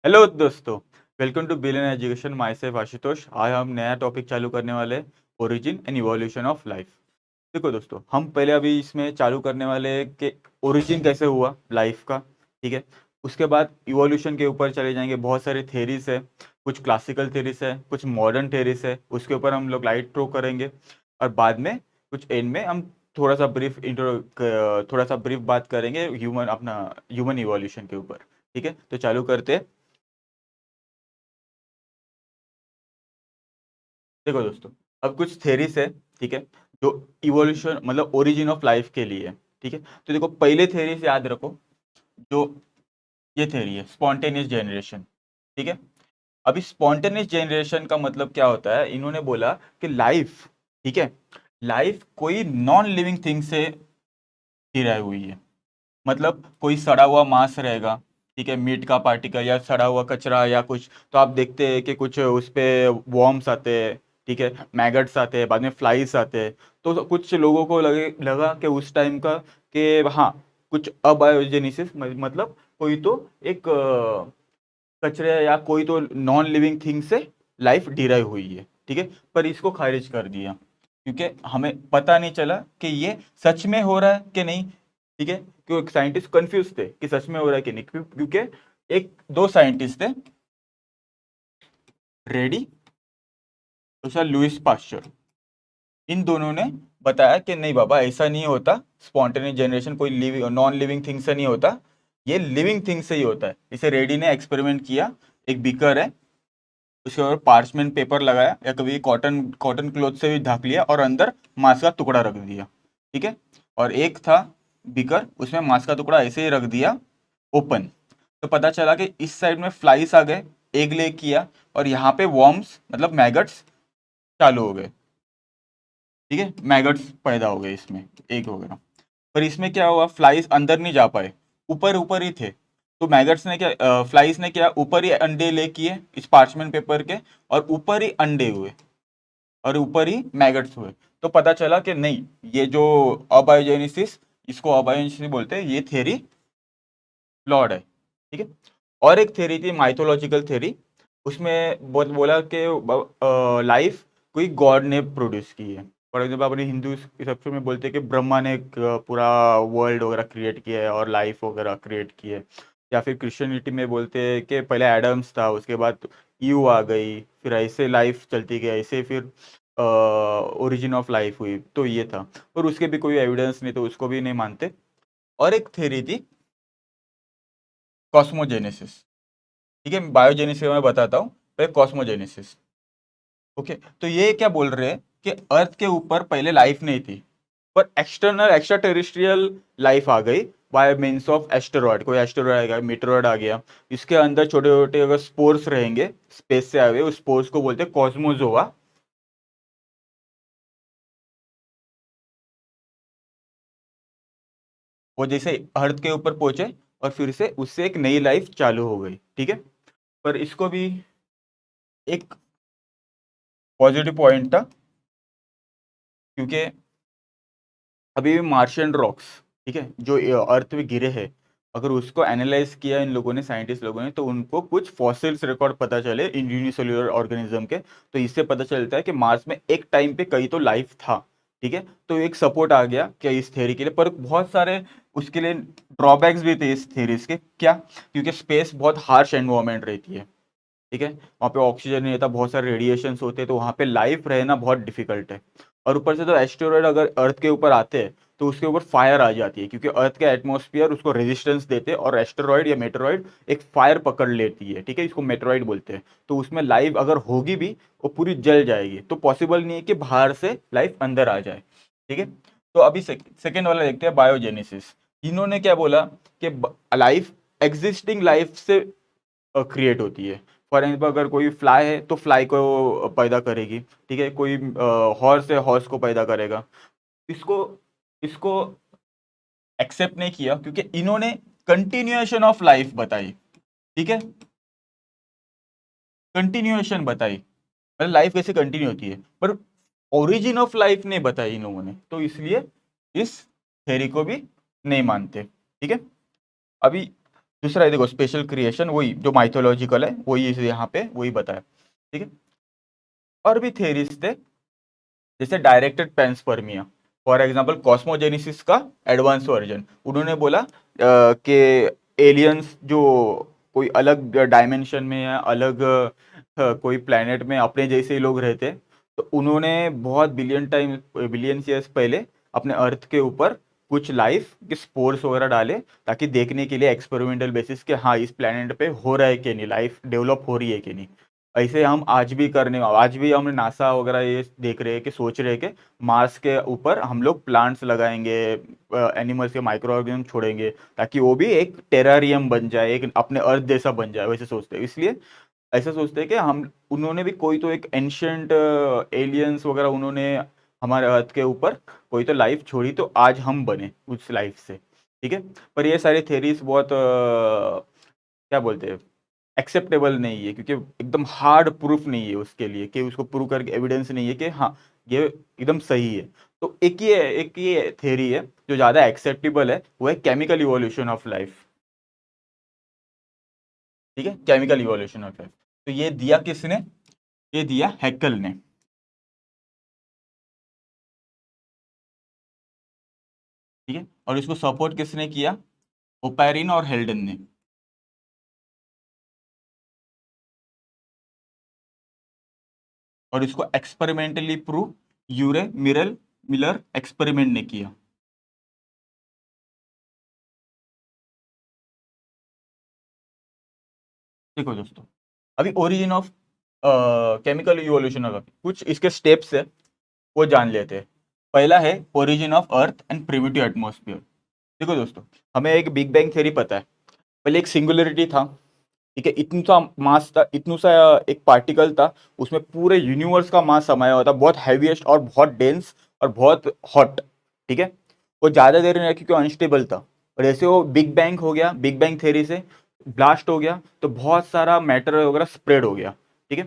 Hello दोस्तों, welcome two billion education. My self Ashutosh. आज हम नया टॉपिक चालू करने वाले हैं, origin and evolution of life. देखो दोस्तों, हम पहले अभी इसमें चालू करने वाले हैं कि ओरिजिन कैसे हुआ लाइफ का। ठीक है। उसके बाद इवोल्यूशन के ऊपर चले जाएंगे। बहुत सारे थेरीज है, कुछ क्लासिकल थेरीज है, कुछ मॉडर्न थेरीज है, उसके ऊपर हम लोग लाइट थ्रो करेंगे। और बाद में कुछ एंड में हम थोड़ा सा ब्रीफ बात करेंगे ह्यूमन इवोल्यूशन के ऊपर। ठीक है, तो चालू करते हैं। देखो दोस्तों, अब कुछ थेरीज है। ठीक है, जो इवोल्यूशन मतलब ओरिजिन ऑफ लाइफ के लिए है। ठीक है, तो देखो पहले थेरी से याद रखो। जो ये थेरी है स्पॉन्टेनियस जनरेशन। ठीक है। अभी स्पॉन्टेनियस जनरेशन का मतलब क्या होता है, इन्होंने बोला कि लाइफ, ठीक है, लाइफ कोई नॉन लिविंग थिंग से डिराइव हुई है। मतलब कोई सड़ा हुआ मांस रहेगा, ठीक है, मीट का पार्टिकल या सड़ा हुआ कचरा या कुछ, तो आप देखते हैं कि कुछ उस पे वॉर्म्स आते हैं। ठीक है, मैगट्स आते हैं, बाद में फ्लाइज आते हैं। तो कुछ लोगों को लगा कि उस टाइम का कि हाँ, कुछ अबायोजेनेसिस मतलब कोई तो एक कचरे या कोई तो नॉन लिविंग थिंग से लाइफ डिराइव हुई है। ठीक है, पर इसको खारिज कर दिया क्योंकि हमें पता नहीं चला कि ये सच में हो रहा है कि नहीं। ठीक है, क्योंकि साइंटिस्ट कंफ्यूज थे कि सच में हो रहा है कि नहीं, क्योंकि एक दो साइंटिस्ट थे, रेडी, दूसरा लुइस पास्चर। इन दोनों ने बताया कि नहीं बाबा, ऐसा नहीं होता। स्पॉन्टेनियस जनरेशन कोई नॉन लिविंग थिंग से नहीं होता, ये लिविंग थिंग से ही होता है। इसे रेडी ने एक्सपेरिमेंट किया। एक बीकर है, उसके ऊपर पार्चमेंट पेपर लगाया या कभी कॉटन कॉटन क्लॉथ से भी ढक लिया और अंदर मांस का टुकड़ा रख दिया। ठीक है, और एक था बीकर, उसमें मांस का टुकड़ा ऐसे ही रख दिया ओपन। तो पता चला कि इस साइड में फ्लाइस आ गए, एग ले किया, और यहाँ पे वॉर्म्स मतलब मैगट्स चालू हो गए। ठीक है, मैगट्स पैदा हो गए इसमें, एग वगैरह। पर इसमें क्या हुआ, फ्लाइज अंदर नहीं जा पाए, ऊपर ऊपर ही थे। तो मैगट्स ने क्या, फ्लाइज ने क्या, ऊपर ही अंडे ले किए इस पार्चमेंट पेपर के, और ऊपर ही अंडे हुए और ऊपर ही मैगट्स हुए। तो पता चला कि नहीं, ये जो अबायोजेनेसिस, इसको अबायोजेनेसिस बोलते हैं, ये थ्योरी फ्लॉड है। ठीक है। और एक थ्योरी थी माइथोलॉजिकल थ्योरी, उसमें बहुत बोला कि लाइफ कोई गॉड ने प्रोड्यूस की है। फॉर एग्जाम्पल अपने हिंदू सबसे में बोलते हैं कि ब्रह्मा ने एक पूरा वर्ल्ड वगैरह क्रिएट किया है और लाइफ वगैरह क्रिएट की है। या फिर क्रिश्चियनिटी में बोलते हैं कि पहले एडम्स था, उसके बाद ईव आ गई, फिर ऐसे लाइफ चलती गई, ऐसे फिर ओरिजिन ऑफ लाइफ हुई। तो ये था, और उसके भी कोई एविडेंस नहीं, तो उसको भी नहीं मानते। और एक थ्योरी थी कॉस्मोजेनेसिस। ठीक है, बायोजेनेसिस मैं बताता हूँ, पहले कॉस्मोजेनेसिस। ओके, तो ये क्या बोल रहे हैं कि अर्थ के ऊपर पहले लाइफ नहीं थी, पर एक्सटर्नल एक्स्ट्रा टेरिस्ट्रियल लाइफ आ गई बाय मीन्स ऑफ एस्टेरॉयड। कोई एस्टेरॉयड आ गया, मीटरॉयड आ गया, इसके अंदर छोटे छोटे अगर स्पोर्स रहेंगे स्पेस से आए हुए, उस स्पोर्स को बोलते हैं कॉस्मोजोआ। वो जैसे अर्थ के ऊपर पहुंचे और फिर से उससे एक नई लाइफ चालू हो गई। ठीक है, पर इसको भी एक पॉजिटिव पॉइंट था, क्योंकि अभी भी मार्शियन रॉक्स, ठीक है, जो अर्थ में गिरे हैं, अगर उसको एनालाइज किया इन लोगों ने, साइंटिस्ट लोगों ने, तो उनको कुछ फॉसिल्स रिकॉर्ड पता चले इन यूनिसेल्युलर ऑर्गेनिज्म के। तो इससे पता चलता है कि मार्स में एक टाइम पे कहीं तो लाइफ था। ठीक है, तो एक सपोर्ट आ गया क्या इस थ्योरी के लिए, पर बहुत सारे उसके लिए ड्रॉबैक्स भी थे इस थ्योरीज के। क्या, क्योंकि स्पेस बहुत हार्श एनवायरनमेंट रहती है। ठीक है, वहाँ पे ऑक्सीजन नहीं रहता, बहुत सारे रेडिएशंस होते हैं, तो वहाँ पे लाइफ रहना बहुत डिफिकल्ट है। और ऊपर से तो एस्टेरॉयड अगर अर्थ के ऊपर आते हैं तो उसके ऊपर फायर आ जाती है, क्योंकि अर्थ का एटमॉस्फेयर उसको रेजिस्टेंस देते हैं, और एस्टेरॉयड या मेटेरॉयड एक फायर पकड़ लेती है। ठीक है, इसको मेटेरॉयड बोलते हैं। तो उसमें लाइफ अगर होगी भी, वो पूरी जल जाएगी, तो पॉसिबल नहीं है कि बाहर से लाइफ अंदर आ जाए। ठीक है, तो अभी सेकेंड वाला देखते हैं, बायोजेनेसिस। इन्होंने क्या बोला कि लाइफ एग्जिस्टिंग लाइफ से क्रिएट होती है। फॉर एग्जाम्पल अगर कोई फ्लाई है तो फ्लाई को पैदा करेगी। ठीक है, कोई हॉर्स है, हॉर्स को पैदा करेगा। इसको इसको एक्सेप्ट नहीं किया, क्योंकि इन्होंने कंटिन्यूएशन ऑफ लाइफ बताई। ठीक है, कंटिन्यूएशन बताई, मतलब लाइफ कैसे कंटिन्यू होती है, पर ओरिजिन ऑफ लाइफ नहीं बताई इन लोगों ने, तो इसलिए इस थ्योरी को भी नहीं मानते। ठीक है, अभी दूसरा है देखो स्पेशल क्रिएशन, वही जो माइथोलॉजिकल है वही यहाँ पे वही बताया, ठीक है। और भी थेरीज थे जैसे डायरेक्टेड पेंसपर्मिया, फॉर एग्जांपल कॉस्मोजेनेसिस का एडवांस वर्जन। उन्होंने बोला कि एलियंस जो कोई अलग डायमेंशन में या अलग कोई प्लेनेट में अपने जैसे ही लोग रहते, तो उन्होंने बहुत बिलियन ईयर्स पहले अपने अर्थ के ऊपर कुछ लाइफ के स्पोर्स वगैरह डाले, ताकि देखने के लिए एक्सपेरिमेंटल बेसिस के हाँ इस प्लेनेट पे हो रहा है कि नहीं, लाइफ डेवलप हो रही है कि नहीं। ऐसे हम आज भी हम नासा वगैरह ये देख रहे हैं कि सोच रहे हैं कि मार्स के ऊपर हम लोग प्लांट्स लगाएंगे, एनिमल्स के माइक्रो ऑर्गेनिज्म छोड़ेंगे, ताकि वो भी एक टेरारियम बन जाए, एक अपने अर्थ जैसा बन जाए, वैसे सोचते हैं। इसलिए ऐसा सोचते हैं कि हम उन्होंने भी कोई तो एक एंशियंट एलियंस वगैरह उन्होंने हमारे अर्थ के ऊपर कोई तो लाइफ छोड़ी, तो आज हम बने उस लाइफ से, ठीक है। पर ये सारी थेरीज बहुत क्या बोलते हैं, एक्सेप्टेबल नहीं है, क्योंकि एकदम हार्ड प्रूफ नहीं है उसके लिए, कि उसको प्रूव करके एविडेंस नहीं है कि हाँ ये एकदम सही है। तो एक ये थेरी है जो ज्यादा एक्सेप्टेबल है, वो है केमिकल इवोल्यूशन ऑफ लाइफ, ठीक है, केमिकल इवोल्यूशन ऑफ लाइफ। तो ये दिया किसने, ये दिया हैक्कल ने, ठीक है। और इसको सपोर्ट किसने किया, ओपैरिन और हेल्डन ने। और इसको एक्सपेरिमेंटली प्रूव यूरे मिरल मिलर एक्सपेरिमेंट ने किया। देखो दोस्तों, अभी origin of chemical evolution of कुछ इसके स्टेप्स है, वो जान लेते हैं। पहला है origin of earth and primitive atmosphere. देखो दोस्तों, हमें एक बिग बैंग थ्योरी पता है। पहले एक सिंगुलरिटी था, ठीक है, इतना सा मास था, इतना सा एक पार्टिकल था, उसमें पूरे यूनिवर्स का मास समाया हुआ था, बहुत हैवीएस्ट और बहुत डेंस और बहुत हॉट, ठीक है। वो ज्यादा देर नहीं रहा क्योंकि अनस्टेबल था। और जैसे वो बिग बैंग हो गया, बिग बैंग थ्योरी से ब्लास्ट हो गया, तो बहुत सारा मैटर वगैरह स्प्रेड हो गया, ठीक है।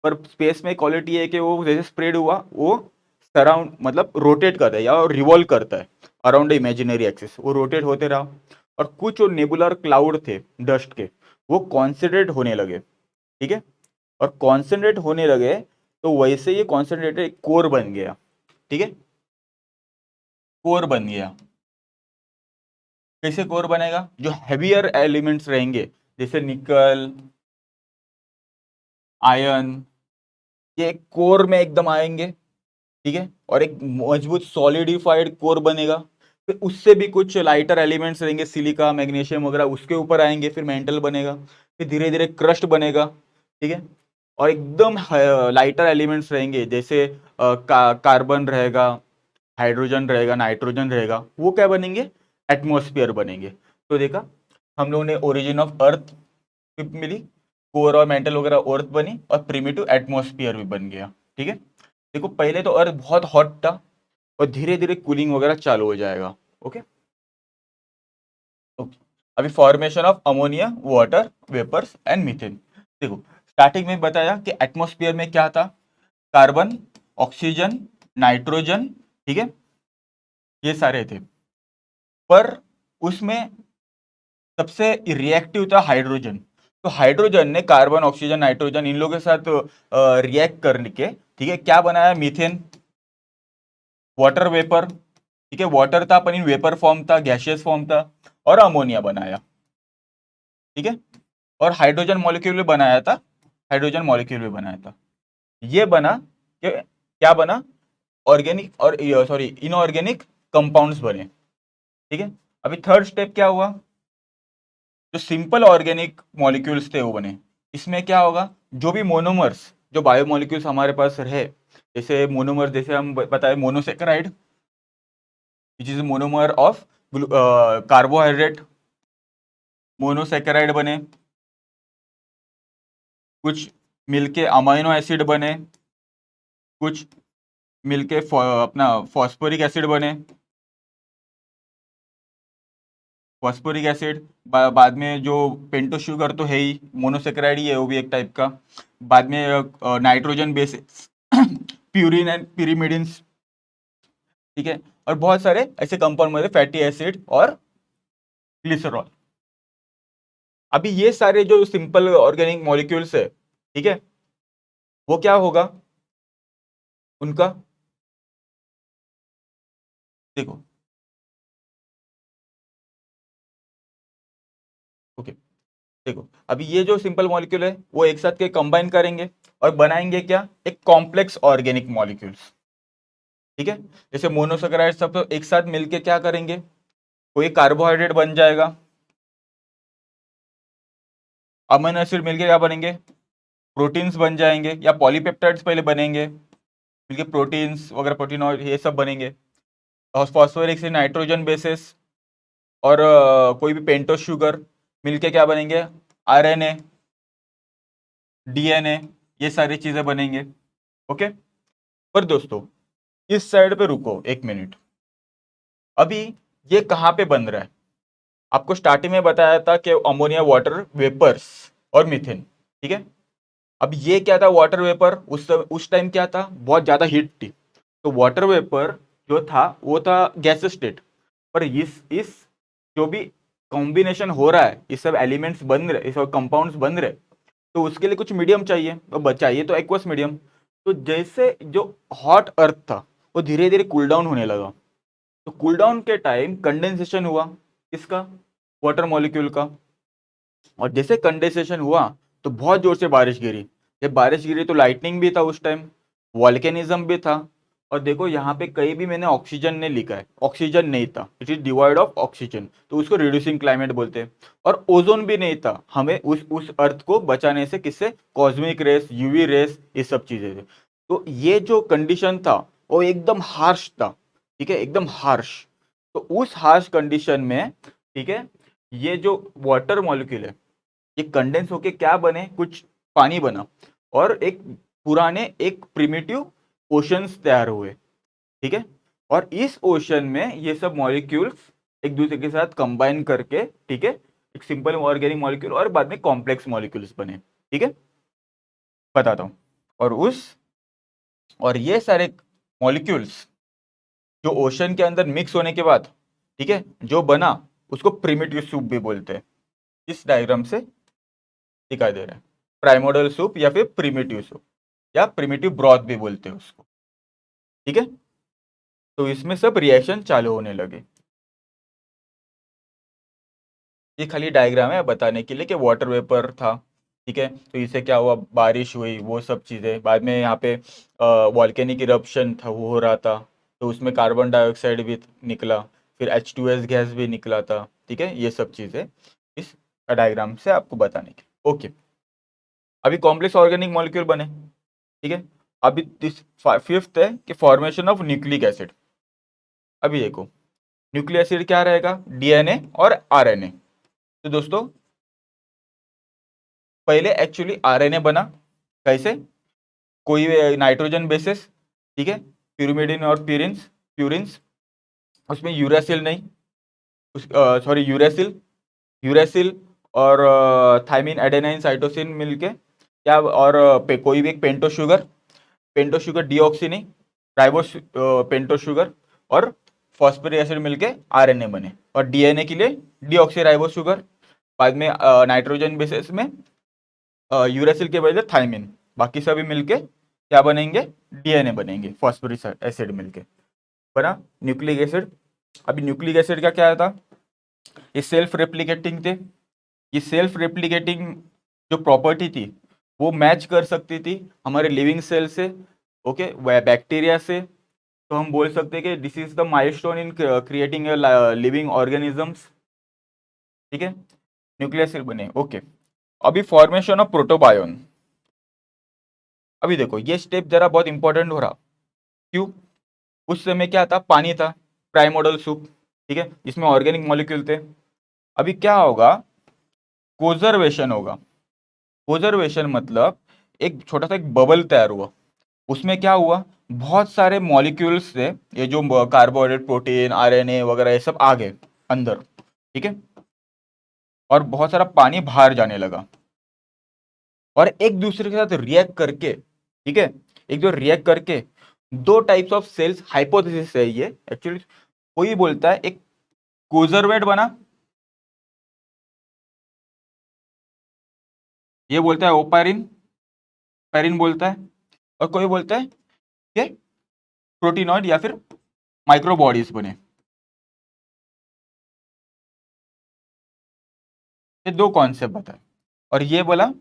पर स्पेस में क्वालिटी है कि वो जैसे स्प्रेड हुआ, वो सराउंड मतलब रोटेट करता है या रिवॉल्व करता है अराउंड इमेजिनरी एक्सिस, वो रोटेट होते रहा। और कुछ जो नेबुलर क्लाउड थे डस्ट के, वो कॉन्सेंट्रेट होने लगे, ठीक है। और कॉन्सेंट्रेट होने लगे, तो वैसे ये कॉन्सेंट्रेटेड एक कोर बन गया, ठीक है, कोर बन गया। कैसे कोर बनेगा, जो हैवियर एलिमेंट्स रहेंगे जैसे निकल, आयरन, ये कोर में एकदम आएंगे, ठीक है। और एक मजबूत सॉलिडिफाइड कोर बनेगा। फिर उससे भी कुछ लाइटर एलिमेंट्स रहेंगे, सिलिका मैग्नीशियम वगैरह, उसके ऊपर आएंगे, फिर मेंटल बनेगा। फिर धीरे धीरे क्रस्ट बनेगा, ठीक है। और एकदम लाइटर एलिमेंट्स रहेंगे जैसे कार्बन रहेगा, हाइड्रोजन रहेगा, नाइट्रोजन रहेगा, वो क्या बनेंगे, एटमॉस्फेयर बनेंगे। तो देखा, हम लोगों ने ओरिजिन ऑफ अर्थ मिली, कोर और मेंटल वगैरह अर्थ बनी, और प्रिमिटिव एटमॉस्फेयर भी बन गया, ठीक है। देखो पहले तो अर्थ बहुत हॉट था, और धीरे धीरे कूलिंग वगैरह चालू हो जाएगा, ओके। ओके, अभी formation of ammonia, water vapours and methane. देखो, स्टार्टिंग में बताया कि एटमॉस्फेयर में क्या था, कार्बन, ऑक्सीजन, नाइट्रोजन, ठीक है, ये सारे थे। पर उसमें सबसे रिएक्टिव था हाइड्रोजन। तो हाइड्रोजन ने कार्बन, ऑक्सीजन, नाइट्रोजन इन लोगों के साथ रिएक्ट करने के, ठीक है, क्या बनाया, मीथेन, वाटर वेपर, ठीक है, वाटर था पर इन वेपर फॉर्म था, गैशियस फॉर्म था, और अमोनिया बनाया, ठीक है। और हाइड्रोजन मॉलिक्यूल भी बनाया था, हाइड्रोजन मॉलिक्यूल भी बनाया था। ये बना कि क्या बना, ऑर्गेनिक और सॉरी इनऑर्गेनिक कंपाउंड्स बने, ठीक है। अभी थर्ड स्टेप क्या हुआ, जो सिंपल ऑर्गेनिक मॉलिक्यूल्स थे वो बने। इसमें क्या होगा, जो भी मोनोमर्स, जो बायोमोलिक्यूल्स हमारे पास रहे, जैसे मोनोमर, जैसे हम बताए monosaccharide, which is monomer of carbohydrate, monosaccharide बने, कुछ मिलके अमाइनो एसिड बने, कुछ मिलके अपना फॉस्फोरिक एसिड बने, फॉस्फोरिक एसिड, बाद में जो पेंटो शुगर तो है ही, मोनोसेक्राइड ही है वो भी एक टाइप का। बाद में nitrogen base purine and pyrimidines, ठीक है। और बहुत सारे ऐसे कंपाउंड में फैटी एसिड और ग्लिसरॉल, अभी ये सारे जो सिंपल ऑर्गेनिक मॉलिक्यूल्स है, ठीक है, वो क्या होगा उनका, देखो, ओके, देखो अभी ये जो सिंपल मॉलिक्यूल है वो एक साथ के कंबाइन करेंगे और बनाएंगे क्या, एक कॉम्प्लेक्स ऑर्गेनिक मॉलिक्यूल्स, ठीक है। जैसे मोनोसेकेराइड सब तो एक साथ मिलके क्या करेंगे, कोई कार्बोहाइड्रेट बन जाएगा, अमीनो एसिड मिलके क्या बनेंगे, प्रोटीन्स बन जाएंगे, या पॉलीपेप्टाइड्स पहले बनेंगे मिलके प्रोटीन्स वगैरह, प्रोटीन ये सब बनेंगे, और फॉस्फोरिक से नाइट्रोजन बेसिस, और कोई भी पेंटोस शुगर मिलके क्या बनेंगे, आरएनए, डीएनए, ये सारी चीजें बनेंगे, ओके। पर दोस्तों इस साइड पे रुको एक मिनट, अभी ये कहाँ पे बन रहा है, आपको स्टार्टिंग में बताया था कि अमोनिया वाटर वेपर्स और मीथेन, ठीक है। अब ये क्या था, वाटर वेपर, उस टाइम क्या था, बहुत ज्यादा हीट थी, तो वाटर वेपर जो था वो था गैस स्टेट। पर इस जो भी कॉम्बिनेशन हो रहा है, ये सब एलिमेंट्स बन रहे, ये सब कंपाउंड्स बन रहे, तो उसके लिए कुछ मीडियम चाहिए, तो चाहिए तो एक्वस मीडियम। तो जैसे जो हॉट अर्थ था वो धीरे धीरे कूल डाउन होने लगा, तो कूल डाउन के टाइम कंडेंसेशन हुआ, किसका, वाटर मॉलिक्यूल का। और जैसे कंडेंसेशन हुआ तो बहुत जोर से बारिश गिरी, जब बारिश गिरी तो लाइटनिंग भी था उस टाइम, वॉल्केनिज्म भी था। और देखो यहाँ पे कहीं भी मैंने ऑक्सीजन नहीं लिखा है, ऑक्सीजन नहीं था, it is divide of oxygen, तो उसको रिड्यूसिंग क्लाइमेट बोलते हैं। और ओजोन भी नहीं था, हमें उस अर्थ को बचाने से, किससे, कॉस्मिक रेस, यूवी रेस, ये सब चीजें थे। तो ये जो कंडीशन था वो एकदम हार्श था, ठीक है, एकदम हार्श। तो उस हार्श कंडीशन में, ठीक है, ये जो वाटर मॉलिक्यूल है ये कंडेंस होके क्या बने, कुछ पानी बना, और एक पुराने एक प्रिमिटिव ओशंस तैयार हुए, ठीक है। और इस ओशन में ये सब मॉलिक्यूल्स एक दूसरे के साथ कंबाइन करके, ठीक है, एक सिंपल ऑर्गेनिक मॉलिक्यूल और बाद में कॉम्प्लेक्स मॉलिक्यूल्स बने, ठीक है, बताता हूँ। और और ये सारे मॉलिक्यूल्स जो ओशन के अंदर मिक्स होने के बाद, ठीक है, जो बना, उसको प्रिमिटिव सूप भी बोलते हैं, इस डायग्राम से दिखाई दे रहा है, प्राइमोडल सूप या फिर प्रिमिटिव सूप, या प्रिमिटिव ब्रॉथ भी बोलते हैं उसको, ठीक है। तो इसमें सब रिएक्शन चालू होने लगे। ये खाली डायग्राम है बताने के लिए कि वाटर वेपर था, ठीक है, तो इससे क्या हुआ, बारिश हुई, वो सब चीज़ें, बाद में यहाँ पे वॉल्केनिक इरप्शन था, वो हो रहा था, तो उसमें कार्बन डाइऑक्साइड भी निकला, फिर H2S गैस भी निकला था, ठीक है, ये सब चीज़ें इस डायग्राम से आपको बताने के, ओके। अभी कॉम्प्लेक्स ऑर्गेनिक मॉलिक्यूल बने, ठीक है। अभी फिफ्थ है कि फॉर्मेशन ऑफ न्यूक्लिक एसिड। अभी देखो न्यूक्लिक एसिड क्या रहेगा, डीएनए और आरएनए। तो दोस्तों पहले एक्चुअली आरएनए बना, कैसे, कोई नाइट्रोजन बेसिस, ठीक है, प्यूरिमिडिन और प्यूरिन्स, प्यूरिन्स, उसमें यूरासिल नहीं, उस सॉरी यूरासिल, यूरासिल और थाइमिन, एडेनाइन, साइटोसिन मिलके क्या, और कोई भी एक पेंटो शुगर, पेंटो शुगर डीऑक्सी नहीं, राइबोस पेंटो शुगर और फॉस्फेरिक एसिड मिलके आरएनए बने, और डीएनए के लिए डीऑक्सी राइबोस शुगर, बाद में नाइट्रोजन बेसिस में यूरासिल के बजाय थाइमिन, बाकी सभी मिलके क्या बनेंगे, डीएनए बनेंगे, फॉस्फोरिक एसिड मिलके बना न्यूक्लिक एसिड। अभी न्यूक्लिक एसिड का क्या था, ये सेल्फ रेप्लिकेटिंग थे, ये सेल्फ रेप्लिकेटिंग जो प्रॉपर्टी थी वो मैच कर सकती थी हमारे लिविंग सेल से, ओके, बैक्टीरिया से। तो हम बोल सकते हैं कि this is the milestone in creating living organisms, ठीक है, न्यूक्लियस एसिड बने, ओके। अभी फॉर्मेशन ऑफ प्रोटोबायोन। अभी देखो ये स्टेप जरा बहुत इंपॉर्टेंट हो रहा, क्यों, उस समय क्या था, पानी था, प्राइमोडल सूप, ठीक है, इसमें ऑर्गेनिक मॉलिक्यूल थे। अभी क्या होगा, कोजर्वेशन होगा। कोजर्वेशन मतलब एक छोटा सा एक बबल तैयार हुआ, उसमें क्या हुआ, बहुत सारे मॉलिक्यूल्स थे, ये जो कार्बोहाइड्रेट, प्रोटीन, आरएनए वगैरह ये सब आ गए अंदर, ठीक है, और बहुत सारा पानी बाहर जाने लगा, और एक दूसरे के साथ रिएक्ट करके, ठीक है, एक दो रिएक्ट करके दो टाइप्स ऑफ सेल्स, हाइपोथेसिस है ये एक्चुअली, कोई बोलता है एक कोजर्वेट बना, ये बोलता है ओपेरिन, पेरिन बोलता है, और कोई बोलता है कि प्रोटीनॉइड या फिर माइक्रो बॉडीज बने। ये दो कॉन्सेप्ट बताए, और ये बोला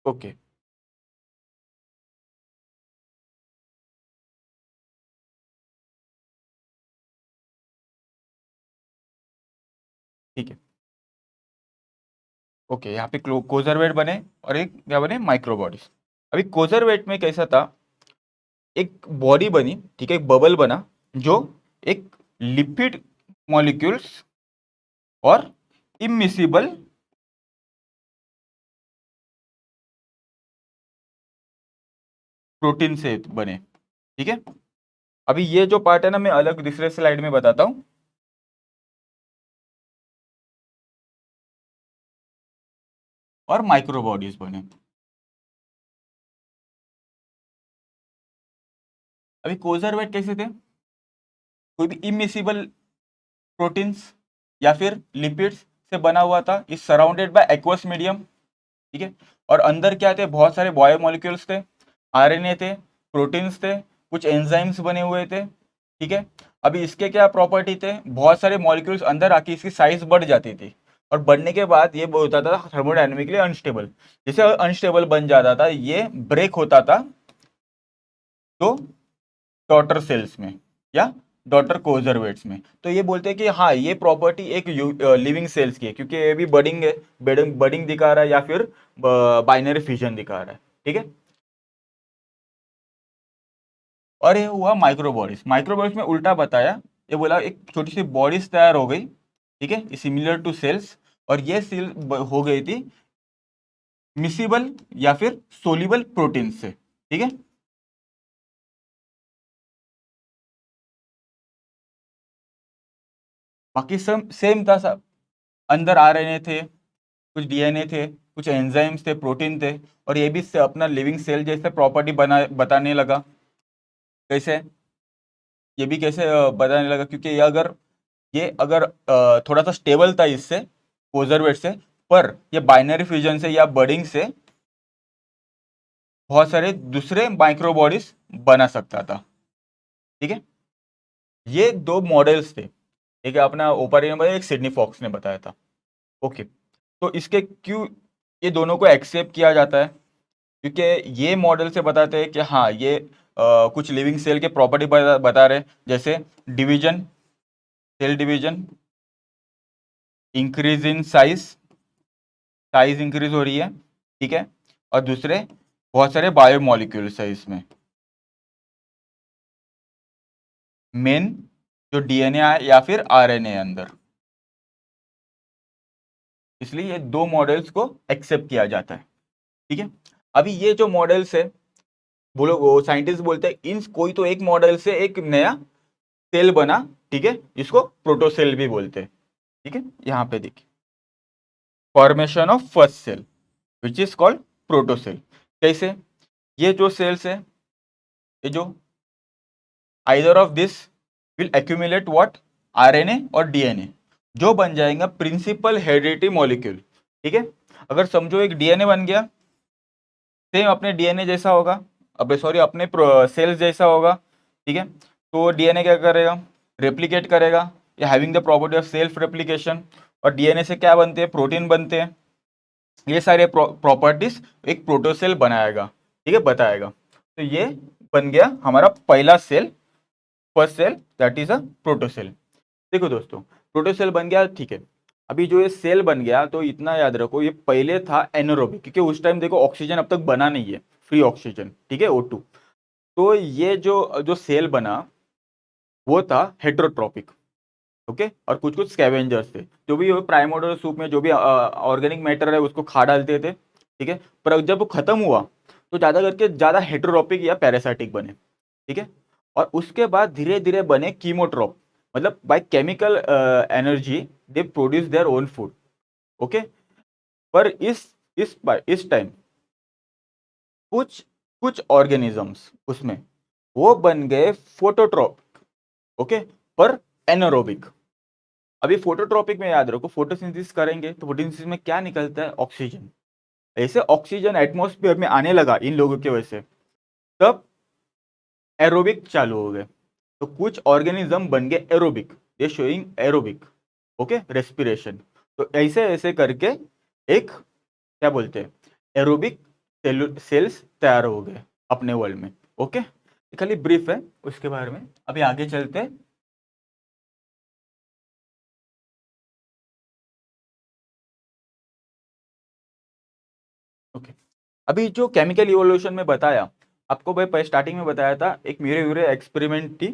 ओके। ठीक है, ओके, यहाँ पे कोजरवेट बने और एक क्या बने, माइक्रो बॉडीज। अभी कोजरवेट में कैसा था, एक बॉडी बनी, ठीक है, एक बबल बना जो एक लिपिड मॉलिक्यूल्स और इमिसिबल प्रोटीन से बने। ठीक है, अभी ये जो पार्ट है ना, मैं अलग दूसरे स्लाइड में बताता हूँ। और माइक्रो बॉडीज बने। अभी कोजरवेट कैसे थे, कोई भी इमिसिबल प्रोटीन्स या फिर लिपिड्स से बना हुआ था, is surrounded by aqueous medium. ठीक है, और अंदर क्या थे, बहुत सारे बायोमोलिक्यूल्स थे, आरएनए थे, प्रोटीन्स थे, कुछ एंजाइम्स बने हुए थे। ठीक है, अभी इसके क्या प्रॉपर्टी थे, बहुत सारे मॉलिक्यूल्स अंदर आके इसकी साइज बढ़ जाती थी, और बढ़ने के बाद ये होता था थर्मोडायनेमिकली अनस्टेबल। जैसे अनस्टेबल बन जाता था, ये ब्रेक होता था तो डॉटर सेल्स में या डॉटर कोजरवेट्स में। तो ये बोलते हैं कि हाँ, ये प्रॉपर्टी एक लिविंग सेल्स की है, क्योंकि ये भी बडिंग है, बडिंग दिखा रहा है या फिर बाइनरी फिजन दिखा रहा है। ठीक है, और ये हुआ माइक्रोबॉडीज। माइक्रोबॉडीज में उल्टा बताया, ये बोला एक छोटी सी बॉडीज तैयार हो गई, ठीक है, सिमिलर टू सेल्स, और ये सेल हो गई थी मिसिबल या फिर सोलिबल प्रोटीन से। ठीक है, बाकी सब सेम था सब, अंदर आरएनए थे, कुछ डीएनए थे, कुछ एंजाइम्स थे, प्रोटीन थे, और ये भी अपना लिविंग सेल जैसे प्रॉपर्टी बना बताने लगा। कैसे, ये भी कैसे बताने लगा, क्योंकि ये अगर थोड़ा सा स्टेबल था इससे, कोजरवेट से, पर ये बाइनरी फ्यूजन से या बडिंग से बहुत सारे दूसरे माइक्रोबॉडीज बना सकता था। ठीक है, ये दो मॉडल्स थे, एक अपना ओपारी ने बताया, एक सिडनी फॉक्स ने बताया था। ओके, तो इसके क्यों ये दोनों को एक्सेप्ट किया जाता है, क्योंकि ये मॉडल से बताते हैं कि हाँ, ये कुछ लिविंग सेल के प्रॉपर्टी बता रहे हैं, जैसे division, cell division, increase in size, size increase हो रही है। ठीक है, और दूसरे बहुत सारे बायोमोलिक्यूल्स है इसमें, मेन जो डीएनए है या फिर आरएनए अंदर, इसलिए ये दो मॉडल्स को एक्सेप्ट किया जाता है। ठीक है, अभी ये जो मॉडल्स है, बोलो वो साइंटिस्ट बोलते हैं इन कोई तो एक मॉडल से एक नया सेल बना, ठीक है, इसको प्रोटोसेल भी बोलते हैं। ठीक है, यहाँ पे देखिए, formation of first cell which is called protocell. कैसे, ये जो सेल्स है, ये जो either of this will accumulate what, RNA और डीएनए, जो बन जाएगा प्रिंसिपल हेरिडिटी मॉलिक्यूल। ठीक है, अगर समझो एक डीएनए बन गया, सेम अपने डीएनए जैसा होगा, अब सॉरी अपने सेल्स जैसा होगा। ठीक है, तो डीएनए क्या करेगा, रेप्लिकेट करेगा, या having the property of self replication, और डीएनए से क्या बनते हैं, प्रोटीन बनते हैं। ये सारे प्रॉपर्टीज एक प्रोटोसेल बनाएगा, ठीक है, बताएगा। तो ये बन गया हमारा पहला cell, first cell, that is a protocell. देखो दोस्तों, प्रोटोसेल बन गया, ठीक है। अभी जो ये सेल बन गया, तो इतना याद रखो, ये पहले था एनोरोबिक, क्योंकि उस टाइम देखो ऑक्सीजन अब तक बना नहीं है, फ्री ऑक्सीजन, ठीक है, O2। तो ये जो जो सेल बना वो था हेट्रोट्रॉपिक। ओके, और कुछ कुछ स्कैवेंजर्स थे, जो भी प्राइमोर्डियल सूप में जो भी ऑर्गेनिक मैटर है उसको खा डालते थे। ठीक है, पर जब वो खत्म हुआ तो ज्यादा करके ज्यादा हेट्रोट्रॉपिक या पैरासाइटिक बने। ठीक है, और उसके बाद धीरे धीरे बने कीमोट्रॉप, मतलब by chemical energy they produce their own food. Okay, पर इस इस टाइम कुछ कुछ ऑर्गेनिजम्स उसमें वो बन गए फोटोट्रॉपिक, ओके, पर एनारोबिक। अभी फोटोट्रॉपिक में याद रखो, फोटोसिंथेसिस करेंगे तो फोटोसिंथेसिस में क्या निकलता है, ऑक्सीजन। ऐसे ऑक्सीजन एटमॉस्फेयर में आने लगा इन लोगों की वजह से, तब एरोबिक चालू हो गए। तो कुछ ऑर्गेनिज्म बन गए एरोबिक, ये शोइंग एरोबिक, ओके, रेस्पिरेशन। तो ऐसे ऐसे करके एक क्या बोलते हैं, एरोबिक सेल्स तैयार हो गए अपने वर्ल्ड में, ओके। खाली ब्रीफ है उसके बारे में, अभी आगे चलते हैं। ओके, अभी जो केमिकल इवोल्यूशन में बताया आपको, भाई स्टार्टिंग में बताया था एक म्यूरे म्यूरे एक्सपेरिमेंट थी,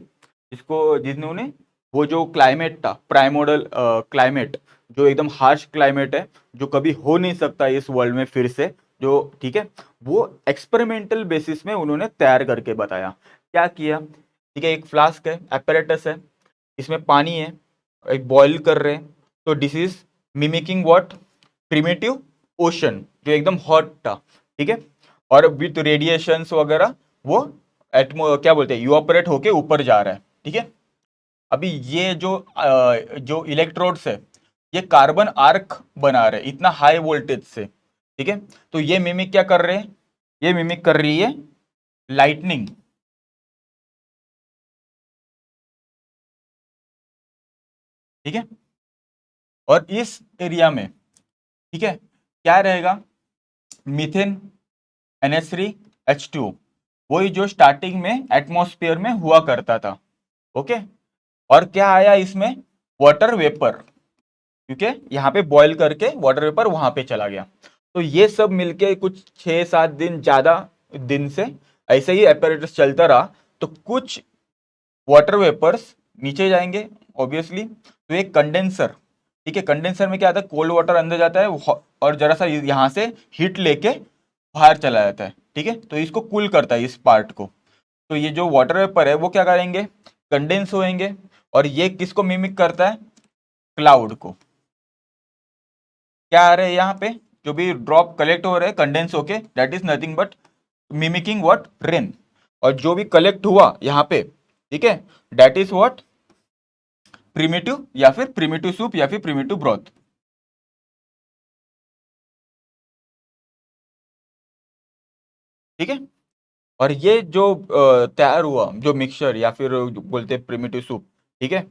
जिन्होंने वो जो क्लाइमेट था, प्राइमोडल क्लाइमेट, जो एकदम हार्श क्लाइमेट है, जो कभी हो नहीं सकता इस वर्ल्ड में फिर से, जो ठीक है, वो एक्सपेरिमेंटल बेसिस में उन्होंने तैयार करके बताया। क्या किया, ठीक है, एक फ्लास्क है, एपरेटस है, इसमें पानी है, एक बॉईल कर रहे हैं, तो this is mimicking what, primitive ocean, जो एकदम हॉट था, ठीक है, और विथ रेडिएशंस वगैरह वो एटमो क्या बोलते हैं, इवापोरेट होके ऊपर जा रहा है, ठीक है। अभी ये जो इलेक्ट्रोड्स है, ये कार्बन आर्क बना रहे हैं इतना हाई वोल्टेज से, ठीक है। तो ये मिमिक क्या कर रहे हैं, ये मिमिक कर रही है लाइटनिंग, ठीक है। और इस एरिया में, ठीक है, क्या रहेगा, मीथेन, NH3 H2, वही जो स्टार्टिंग में एटमॉस्फेयर में हुआ करता था, ओके। और क्या आया इसमें, वाटर वेपर, क्योंकि यहाँ पे बॉईल करके वाटर वेपर वहां पे चला गया। तो ये सब मिलके कुछ 6-7 दिन, ज्यादा दिन से ऐसे ही एपरेटस चलता रहा, तो कुछ वाटर वेपर्स नीचे जाएंगे ऑब्वियसली, तो एक कंडेंसर, ठीक है, कंडेंसर में क्या आता है, कोल्ड वाटर अंदर जाता है और जरा सा यहाँ से हीट लेके बाहर चला जाता है, ठीक है, तो इसको कूल करता है इस पार्ट को। तो ये जो वाटर वेपर है वो क्या करेंगे, कंडेंस होएंगे, और ये किसको मिमिक करता है, क्लाउड को। क्या आ रहा है यहाँ पे, जो भी ड्रॉप कलेक्ट हो रहे हैं कंडेंस होके, that is nothing but mimicking what, rain. और जो भी कलेक्ट हुआ यहाँ पे, ठीक है, दैट इज व्हाट, प्रिमिटिव, या फिर प्रिमिटिव सूप, या फिर प्रिमिटिव ब्रॉथ, ठीक है। और ये जो तैयार हुआ जो मिक्सचर, या फिर जो बोलते हैं प्रिमिटिव सूप, ठीक है,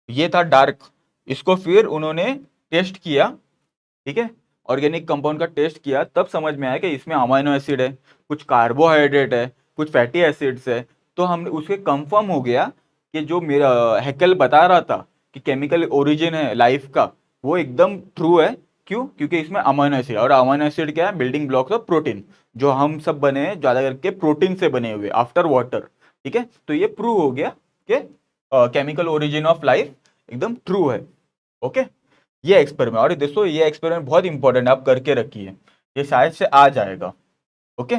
ये था डार्क। इसको फिर उन्होंने टेस्ट किया, ठीक है, ऑर्गेनिक कंपाउंड का टेस्ट किया, तब समझ में आया कि इसमें अमाइनो एसिड है, कुछ कार्बोहाइड्रेट है, कुछ फैटी एसिड्स है। तो हमने उसके कंफर्म हो गया कि जो मेरा हैकेल बता रहा था कि केमिकल ओरिजिन है लाइफ का, वो एकदम ट्रू है। क्यों, क्योंकि इसमें अमाइनो एसिड, और अमाइनो एसिड क्या है, बिल्डिंग ब्लॉक्स ऑफ प्रोटीन, जो हम सब बने हैं ज्यादा करके प्रोटीन से बने हुए आफ्टर वाटर, ठीक है। तो ये प्रूव हो गया कि केमिकल ओरिजिन ऑफ लाइफ एकदम ट्रू है, ओके। ये एक्सपेरिमेंट, और दोस्तों ये एक्सपेरिमेंट बहुत इंपॉर्टेंट है, आप करके रखिए, ये शायद से आ जाएगा, ओके।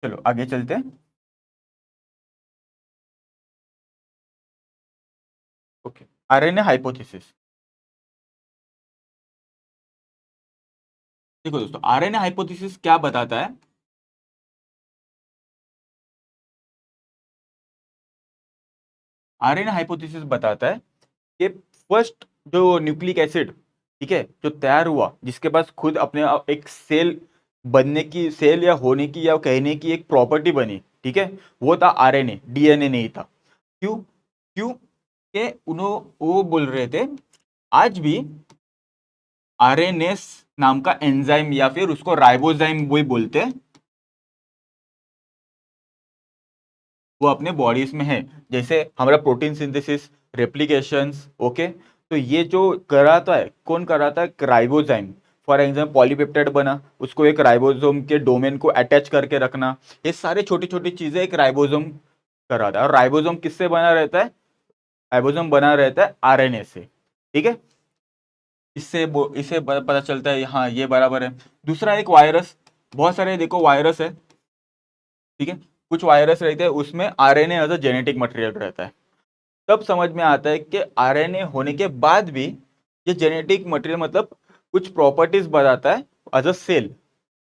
चलो आगे चलते हैं। Okay, RNA hypothesis. देखो दोस्तों, आरएनए हाइपोथेसिस क्या बताता है, आरएनए हाइपोथेसिस बताता है कि फर्स्ट जो न्यूक्लिक एसिड, ठीक है, जो तैयार हुआ, जिसके पास खुद अपने आप एक सेल बनने की, सेल या होने की, या कहने की एक प्रॉपर्टी बनी, ठीक है, वो था आरएनए, डीएनए नहीं था। क्यों, क्यों कि उन्होंने वो बोल रहे थे, आज भी आरएनएस नाम का एंजाइम, या फिर उसको राइबोजाइम वही बोलते हैं, वो अपने बॉडीज में है। जैसे हमारा प्रोटीन सिंथेसिस, रेप्लिकेशंस, ओके, तो ये जो कराता है, कौन कराता है, राइबोजाइम। फॉर एग्जाम्पल पॉलीपेप्टाइड बना, उसको एक राइबोसोम के डोमेन को अटैच करके रखना, ये सारे छोटी छोटी चीजें एक राइबोसोम कराता है। और राइबोसोम किससे बना रहता है, राइबोसोम बना रहता है आरएनए से, ठीक है। इससे पता चलता है, हाँ ये बराबर है। दूसरा एक वायरस, बहुत सारे देखो वायरस है, ठीक है, कुछ वायरस रहते हैं उसमें RNA as a genetic material रहता है। तब समझ में आता है कि आरएनए होने के बाद भी ये जेनेटिक मटेरियल, मतलब कुछ प्रॉपर्टीज बताता है एज अ सेल।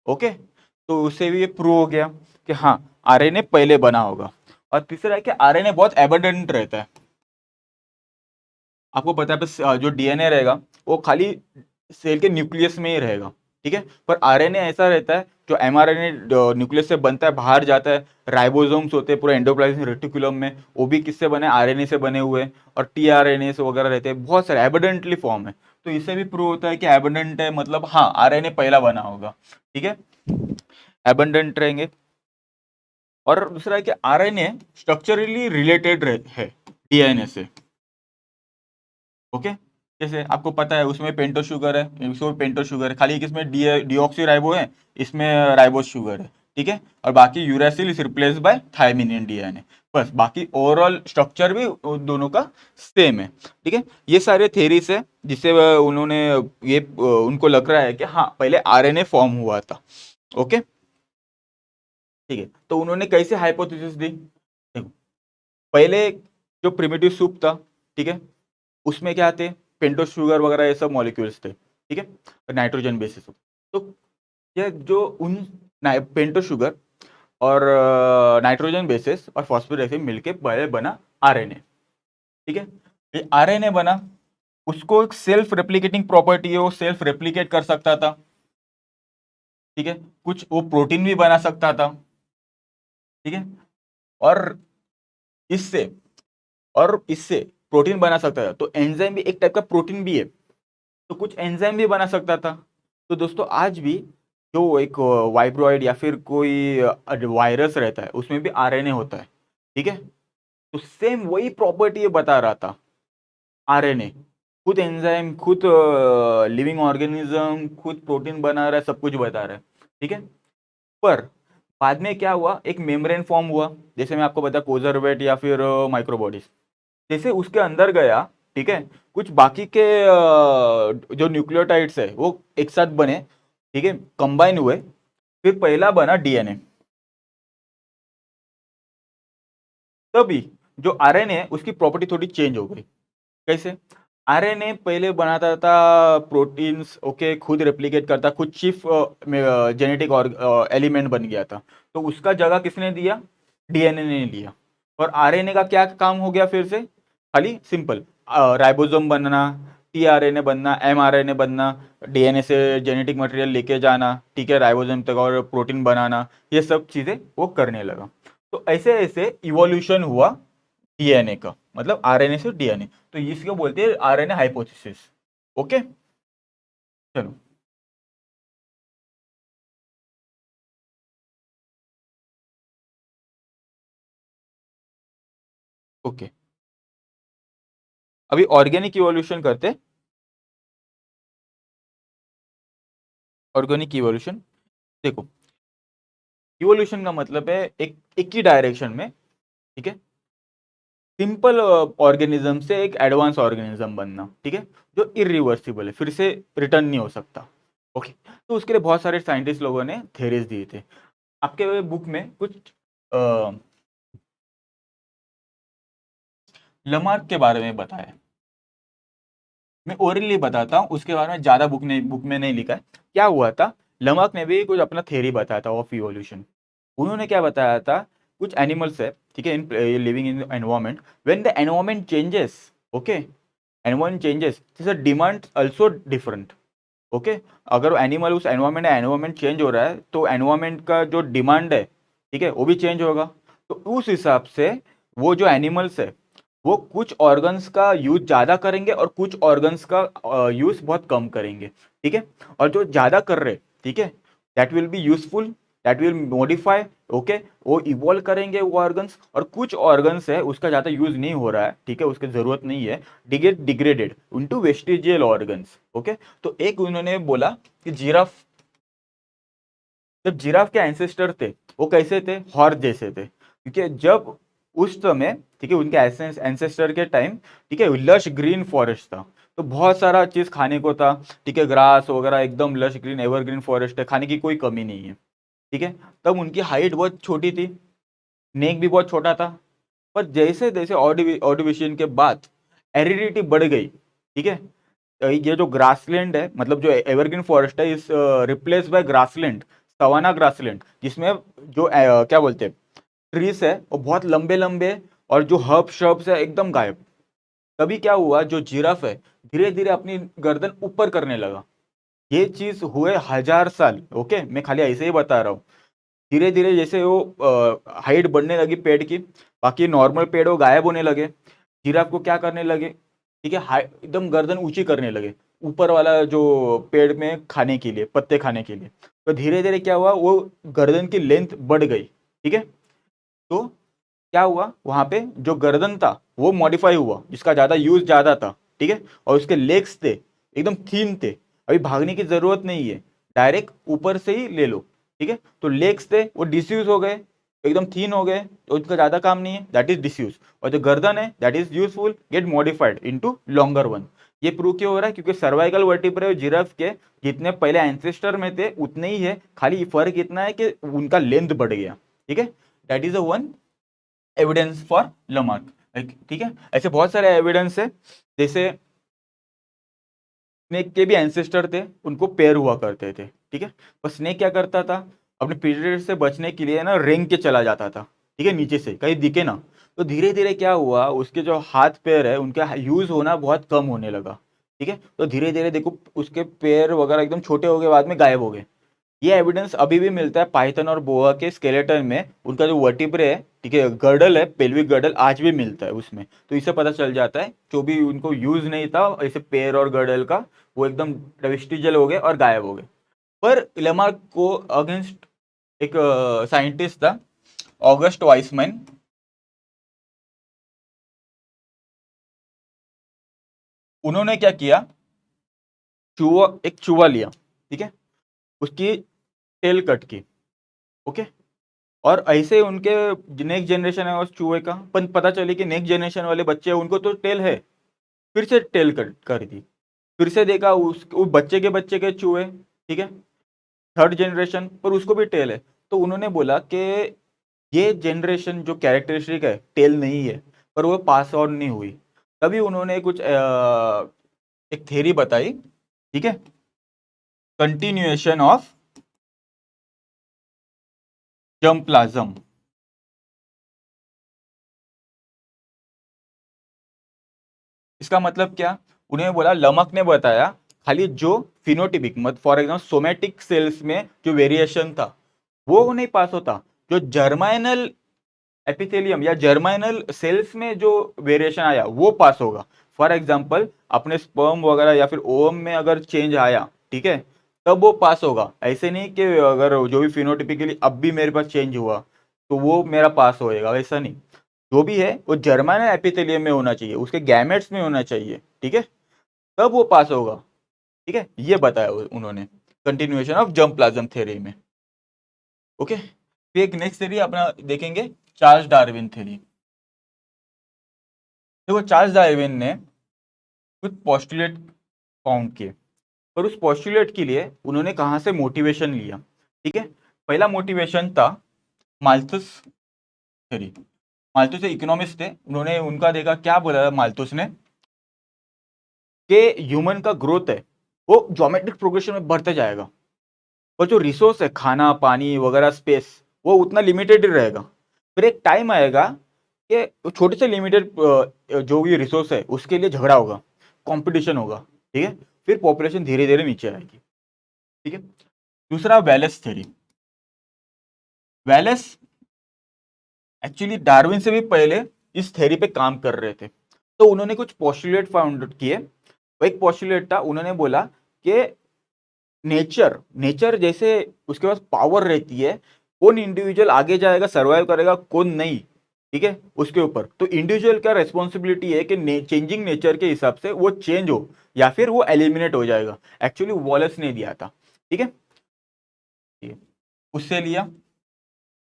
ओके, तो उससे भी ये प्रूव हो गया कि हाँ आरएनए पहले बना होगा। और तीसरा है कि आरएनए बहुत एबंडेंट रहता है। आपको पता है बस जो डीएनए रहेगा वो खाली सेल के न्यूक्लियस में ही रहेगा, ठीक है। पर आरएनए ऐसा रहता है जो एमआरएनए न्यूक्लियस से बनता है, बाहर जाता है, राइबोसोम्स होते हैं पूरे एंडोप्लाज्मिक रेटिकुलम में, वो भी किससे बने, आरएनए से बने हुए, और टीआरएनए से वगैरह रहते हैं, बहुत सारे एबंडेंटली फॉर्म है। तो इससे भी प्रूव होता है कि एबंडेंट है, मतलब हाँ आरएनए पहला बना होगा, ठीक है, एबंडेंट रहेंगे। और दूसरा है कि आरएनए स्ट्रक्चरली रिलेटेड है डीएनए से। ओके, जैसे आपको पता है उसमें पेंटो शुगर है, इसमें पेंटो शुगर है, खाली किसमें डीऑक्सी राइबो है, इसमें राइबोस शुगर है, ठीक है। और बाकी uracil is replace by thymine in DNA, बस बाकी ओवरऑल स्ट्रक्चर भी उन दोनों का सेम है, ठीक है। ये सारे थेरीज है जिससे उन्होंने ये उनको लग रहा है कि हाँ पहले आरएनए फॉर्म हुआ था। ओके, ठीक है। तो उन्होंने कैसे हाइपोथेसिस दी, देखो, पहले जो प्रिमिटिव सूप था, ठीक है, उसमें क्या थे, पेंटो शुगर वगैरह ये सब मॉलिक्यूल्स थे, ठीक है, नाइट्रोजन बेसिस। तो ये जो उन पेंटो शुगर और नाइट्रोजन बेसिस और फॉस्फोरिक एसिड मिलके पहले बना आरएनए, ठीक है। ये आरएनए बना, उसको एक सेल्फ रेप्लिकेटिंग प्रॉपर्टी है, वो सेल्फ रेप्लिकेट कर सकता था, ठीक है, कुछ वो प्रोटीन भी बना सकता था, ठीक है। और इससे इससे प्रोटीन बना सकता था, तो एंजाइम भी एक टाइप का प्रोटीन भी है, तो कुछ एंजाइम भी बना सकता था। तो दोस्तों आज भी जो एक वाइब्रोइड या फिर कोई वायरस रहता है उसमें भी आरएनए होता है, ठीक है। तो सेम वही प्रॉपर्टी ये बता रहा था, आरएनए खुद एंजाइम, खुद लिविंग ऑर्गेनिज्म, खुद प्रोटीन बना रहा है, सब कुछ बता रहा है, ठीक है। पर बाद में क्या हुआ, एक मेम्ब्रेन फॉर्म हुआ, जैसे मैं आपको बता कोजरवेट या फिर माइक्रोबॉडीज, जैसे उसके अंदर गया, ठीक है, कुछ बाकी के जो न्यूक्लियोटाइड्स है वो एक साथ बने, ठीक है, कंबाइन हुए, फिर पहला बना डीएनए। तभी जो आरएनए है उसकी प्रॉपर्टी थोड़ी चेंज हो गई। कैसे, आरएनए पहले बनाता था प्रोटीन्स, ओके, खुद रेप्लिकेट करता, खुद चीफ जेनेटिक और एलिमेंट बन गया था, तो उसका जगह किसने दिया, डीएनए ने लिया। और आरएनए का क्या काम हो गया फिर से, खाली सिंपल राइबोसोम बनना, टीआरएनए बनना, एमआरएनए बनना, डीएनए से जेनेटिक मटेरियल लेके जाना, ठीक है, राइबोसोम तक, और प्रोटीन बनाना, ये सब चीजें वो करने लगा। तो ऐसे ऐसे इवोल्यूशन हुआ डीएनए का, मतलब आरएनए से डीएनए, तो इसको बोलते हैं आरएनए हाइपोथेसिस। ओके, चलो, ओके, अभी ऑर्गेनिक इवोल्यूशन करते, ऑर्गेनिक इवोल्यूशन, देखो, इवोल्यूशन का मतलब है एक ही डायरेक्शन में, ठीक है, सिंपल ऑर्गेनिज्म से एक एडवांस ऑर्गेनिज्म बनना, ठीक है, जो इरिवर्सिबल है, फिर से रिटर्न नहीं हो सकता। ओके, तो उसके लिए बहुत सारे साइंटिस्ट लोगों ने थेरीज दिए थे। आपके बुक में कुछ लमार्क के बारे में बताया है, मैं ओरली बताता हूँ, उसके बारे में ज्यादा बुक में नहीं लिखा है। क्या हुआ था, लमार्क ने भी कुछ अपना थ्योरी बताया था ऑफ इवोल्यूशन। उन्होंने क्या बताया था, कुछ एनिमल्स है, ठीक है, in living in environment, when the environment changes, okay, environment changes, demand also different. Okay, अगर एनिमल उस एनवायरमेंट चेंज हो रहा है तो एनवायरमेंट का जो डिमांड है, ठीक है, वो भी चेंज होगा। तो उस हिसाब से वो जो एनिमल्स है वो कुछ ऑर्गन्स का यूज ज्यादा करेंगे और कुछ ऑर्गन्स का यूज बहुत कम करेंगे, ठीक है। और जो ज्यादा कर रहे, ठीक है, that will be useful, that will modify, okay, वो इवॉल्व करेंगे वो ऑर्गन्स, और कुछ ऑर्गन्स है उसका ज्यादा यूज नहीं हो रहा है, ठीक है, उसकी जरूरत नहीं है, get degraded into vestigial organs. Okay, तो एक उन्होंने बोला कि जिराफ, जब जिराफ के एंसेस्टर थे वो कैसे थे, हॉर्स जैसे थे, क्योंकि जब उस समय, ठीक है, उनके एंसेस्टर के टाइम, ठीक है, लश ग्रीन फॉरेस्ट था, तो बहुत सारा चीज खाने को था, ठीक है, ग्रास वगैरह एकदम लश ग्रीन एवरग्रीन फॉरेस्ट है, खाने की कोई कमी नहीं है, ठीक है। तब उनकी हाइट बहुत छोटी थी, नेक भी बहुत छोटा था। पर जैसे जैसे ऑर्डिविशन के बाद एरिडिटी बढ़ गई, ठीक है, ये जो ग्रासलैंड है, मतलब जो एवरग्रीन फॉरेस्ट है, is replace by grassland, savanna grassland, जिसमें जो क्या बोलते हैं ट्रीज है वो बहुत लंबे लंबे, और जो हर्ब श्रब्स है एकदम गायब। तभी क्या हुआ, जो जिराफ है धीरे धीरे अपनी गर्दन ऊपर करने लगा। ये चीज हुए 1000 साल। ओके, मैं खाली ऐसे ही बता रहा हूँ। धीरे धीरे जैसे वो हाइट बढ़ने लगी पेड़ की, बाकी नॉर्मल पेड़ वो गायब होने लगे, जिराफ को क्या करने लगे, ठीक है, एकदम गर्दन ऊंची करने लगे ऊपर वाला जो पेड़ में खाने के लिए, पत्ते खाने के लिए। तो धीरे धीरे क्या हुआ, वो गर्दन की लेंथ बढ़ गई। ठीक है, तो क्या हुआ, वहां पे जो गर्दन था वो मॉडिफाई हुआ, जिसका ज्यादा यूज ज्यादा था। ठीक है, और उसके लेग्स थे एकदम थीन थे, अभी भागने की जरूरत नहीं है, डायरेक्ट ऊपर से ही ले लो। ठीक है, तो लेग्स थे वो डिसयूज हो गए, एकदम थीन हो गए, तो उनका ज्यादा काम नहीं है, दैट इज डिसयूज। और जो गर्दन है that is useful, gate modified into longer one. ये प्रूव क्यों हो रहा है, क्योंकि सर्वाइकल वर्टिब्रे जिराफ के जितने पहले एंसेस्टर में थे उतने ही है, खाली फर्क इतना है कि उनका लेंथ बढ़ गया। ठीक है, that is a one evidence for Lamarck. ठीक है, ऐसे बहुत सारे एविडेंस है, जैसे स्नेक के भी एंसेस्टर थे, उनको पेयर हुआ करते थे। ठीक है, पर स्नेक क्या करता था, अपने प्रेडेटर से बचने के लिए ना रेंग के चला जाता था। ठीक है, नीचे से कहीं दिखे ना। तो धीरे धीरे क्या हुआ, उसके जो हाथ पैर है उनका यूज होना बहुत कम होने लगा। ठीक है, तो धीरे धीरे देखो उसके पैर वगैरह एकदम छोटे हो गए, बाद में गायब हो गए। ये एविडेंस अभी भी मिलता है पाइथन और बोआ के स्केलेटन में, उनका जो वर्टिब्रे है, ठीक है, गर्डल है, पेल्विक गर्डल आज भी मिलता है उसमें। तो इससे पता चल जाता है जो भी उनको यूज नहीं था ऐसे पैर और गर्डल का, वो एकदम वेस्टिजियल हो गए और गायब हो गए। पर लेमार्क को अगेंस्ट एक साइंटिस्ट था, ऑगस्ट वाइसमैन। उन्होंने क्या किया, एक चूहा लिया, ठीक है, उसकी टेल कट की। ओके, और ऐसे उनके नेक्स्ट जनरेशन है उस चूहे का, पर पता चले कि नेक्स्ट जनरेशन वाले बच्चे हैं उनको तो टेल है, फिर से टेल कट कर दी। फिर से देखा उस बच्चे के चूहे, ठीक है, थर्ड जनरेशन पर उसको भी टेल है। तो उन्होंने बोला कि ये जनरेशन जो कैरेक्टरिस्टिक है टेल नहीं है, पर वो पास ऑन नहीं हुई। तभी उन्होंने कुछ एक थ्योरी बताई, ठीक है, कंटिन्यूएशन ऑफ जर्मप्लाज्म। इसका मतलब क्या, उन्हें बोला, लमक ने बताया खाली जो फिनोटिपिक मत फॉर एग्जाम्पल सोमेटिक सेल्स में जो वेरिएशन था वो नहीं पास होता, जो जर्माइनल एपिथेलियम या जर्माइनल सेल्स में जो वेरिएशन आया वो पास होगा। फॉर एग्जाम्पल अपने स्पर्म वगैरह या फिर ओवम में अगर चेंज आया, ठीक है, तब वो पास होगा। ऐसे नहीं कि अगर जो भी फिनोटिपिकली अब भी मेरे पास चेंज हुआ तो वो मेरा पास होएगा, वैसा नहीं। जो भी है वो जर्माइनल एपिथेलियम में होना चाहिए, उसके गैमेट्स में होना चाहिए, ठीक है, तब वो पास होगा। ठीक है, ये बताया उन्होंने continuation of germ plasm theory में। ओके, फिर एक नेक्स्ट थ्योरी अपना देखेंगे, चार्ल्स डार्विन थ्योरी। देखो चार्ल्स डार्विन ने कुछ पोस्टुलेट फाउंड किए, पर उस पोस्टुलेट के लिए उन्होंने कहाँ से मोटिवेशन लिया। ठीक है, पहला मोटिवेशन था माल्थस थ्योरी। माल्थस इकोनॉमिस्ट थे, उन्होंने उनका देखा, क्या बोला माल्थस ने कि ह्यूमन का ग्रोथ है वो ज्योमेट्रिक प्रोग्रेशन में बढ़ते जाएगा, और जो रिसोर्स है खाना पानी वगैरह स्पेस, वो उतना लिमिटेड ही रहेगा। फिर एक टाइम आएगा कि छोटे से लिमिटेड जो भी रिसोर्स है उसके लिए झगड़ा होगा, कंपटीशन होगा। ठीक है, फिर पॉपुलेशन धीरे धीरे नीचे आएगी। ठीक है, दूसरा Wallace theory. Wallace actually Darwin से भी पहले इस थ्योरी पे काम कर रहे थे, तो उन्होंने कुछ पोस्टुलेट फाउंड किए। वो एक पोस्टुलेट था, उन्होंने बोला कि नेचर नेचर जैसे उसके पास पावर रहती है, कौन इंडिविजुअल आगे जाएगा सर्वाइव करेगा कौन नहीं, ठीक है, उसके ऊपर तो इंडिविजुअल का रेस्पॉन्सिबिलिटी है कि चेंजिंग नेचर के हिसाब से वो चेंज हो या फिर वो एलिमिनेट हो जाएगा। एक्चुअली वॉलेस ने दिया था। ठीक है, ये उससे लिया।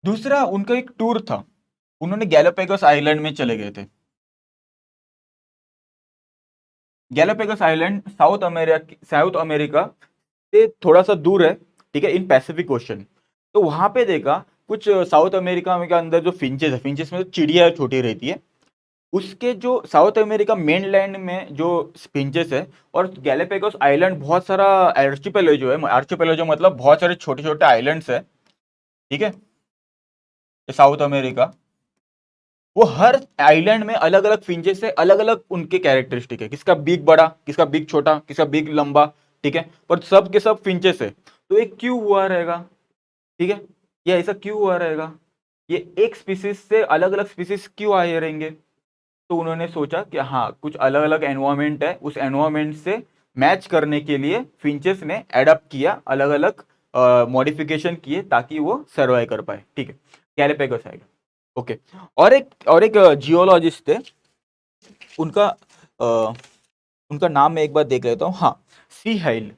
दूसरा उनका एक टूर था, उन्होंने गैलोपेगोस आइलैंड में चले गए थे। गैलोपेगोस आइलैंड साउथ अमेरिका से थोड़ा सा दूर है, ठीक है, इन पैसिफिक ओशन। तो वहां पे देखा कुछ साउथ अमेरिका में के अंदर जो फिंचेस है, फिंचेस में तो चिड़िया छोटी रहती है, उसके जो साउथ अमेरिका मेनलैंड में जो फिंचेस है और गैलापागोस आइलैंड बहुत सारा आर्चिपेलागो है, आर्चिपेलागो मतलब बहुत सारे छोटे छोटे आइलैंड्स है, ठीक है, साउथ अमेरिका, वो हर आइलैंड में अलग अलग फिंचेस है, अलग अलग उनके कैरेक्टरिस्टिक है, किसका बीक बड़ा, किसका बीक छोटा, किसका बीक लंबा, ठीक है, पर सब के सब फिंचेस है। तो ये क्यों हुआ रहेगा, ठीक है, ये ऐसा क्यों हुआ रहेगा, ये एक स्पीसीज से अलग अलग स्पीसीज क्यों आए रहेंगे। तो उन्होंने सोचा कि हाँ कुछ अलग अलग एनवायरमेंट है, उस एनवायरमेंट से मैच करने के लिए फिंचेस ने एडप्ट किया, अलग अलग मॉडिफिकेशन किए ताकि वो सर्वाइव कर पाए, ठीक है, गैलापागोस आइलैंड। ओके, और एक जियोलॉजिस्ट थे, उनका अ, उनका नाम मैं एक बार देख लेता हूँ, हाँ, सी हाइल।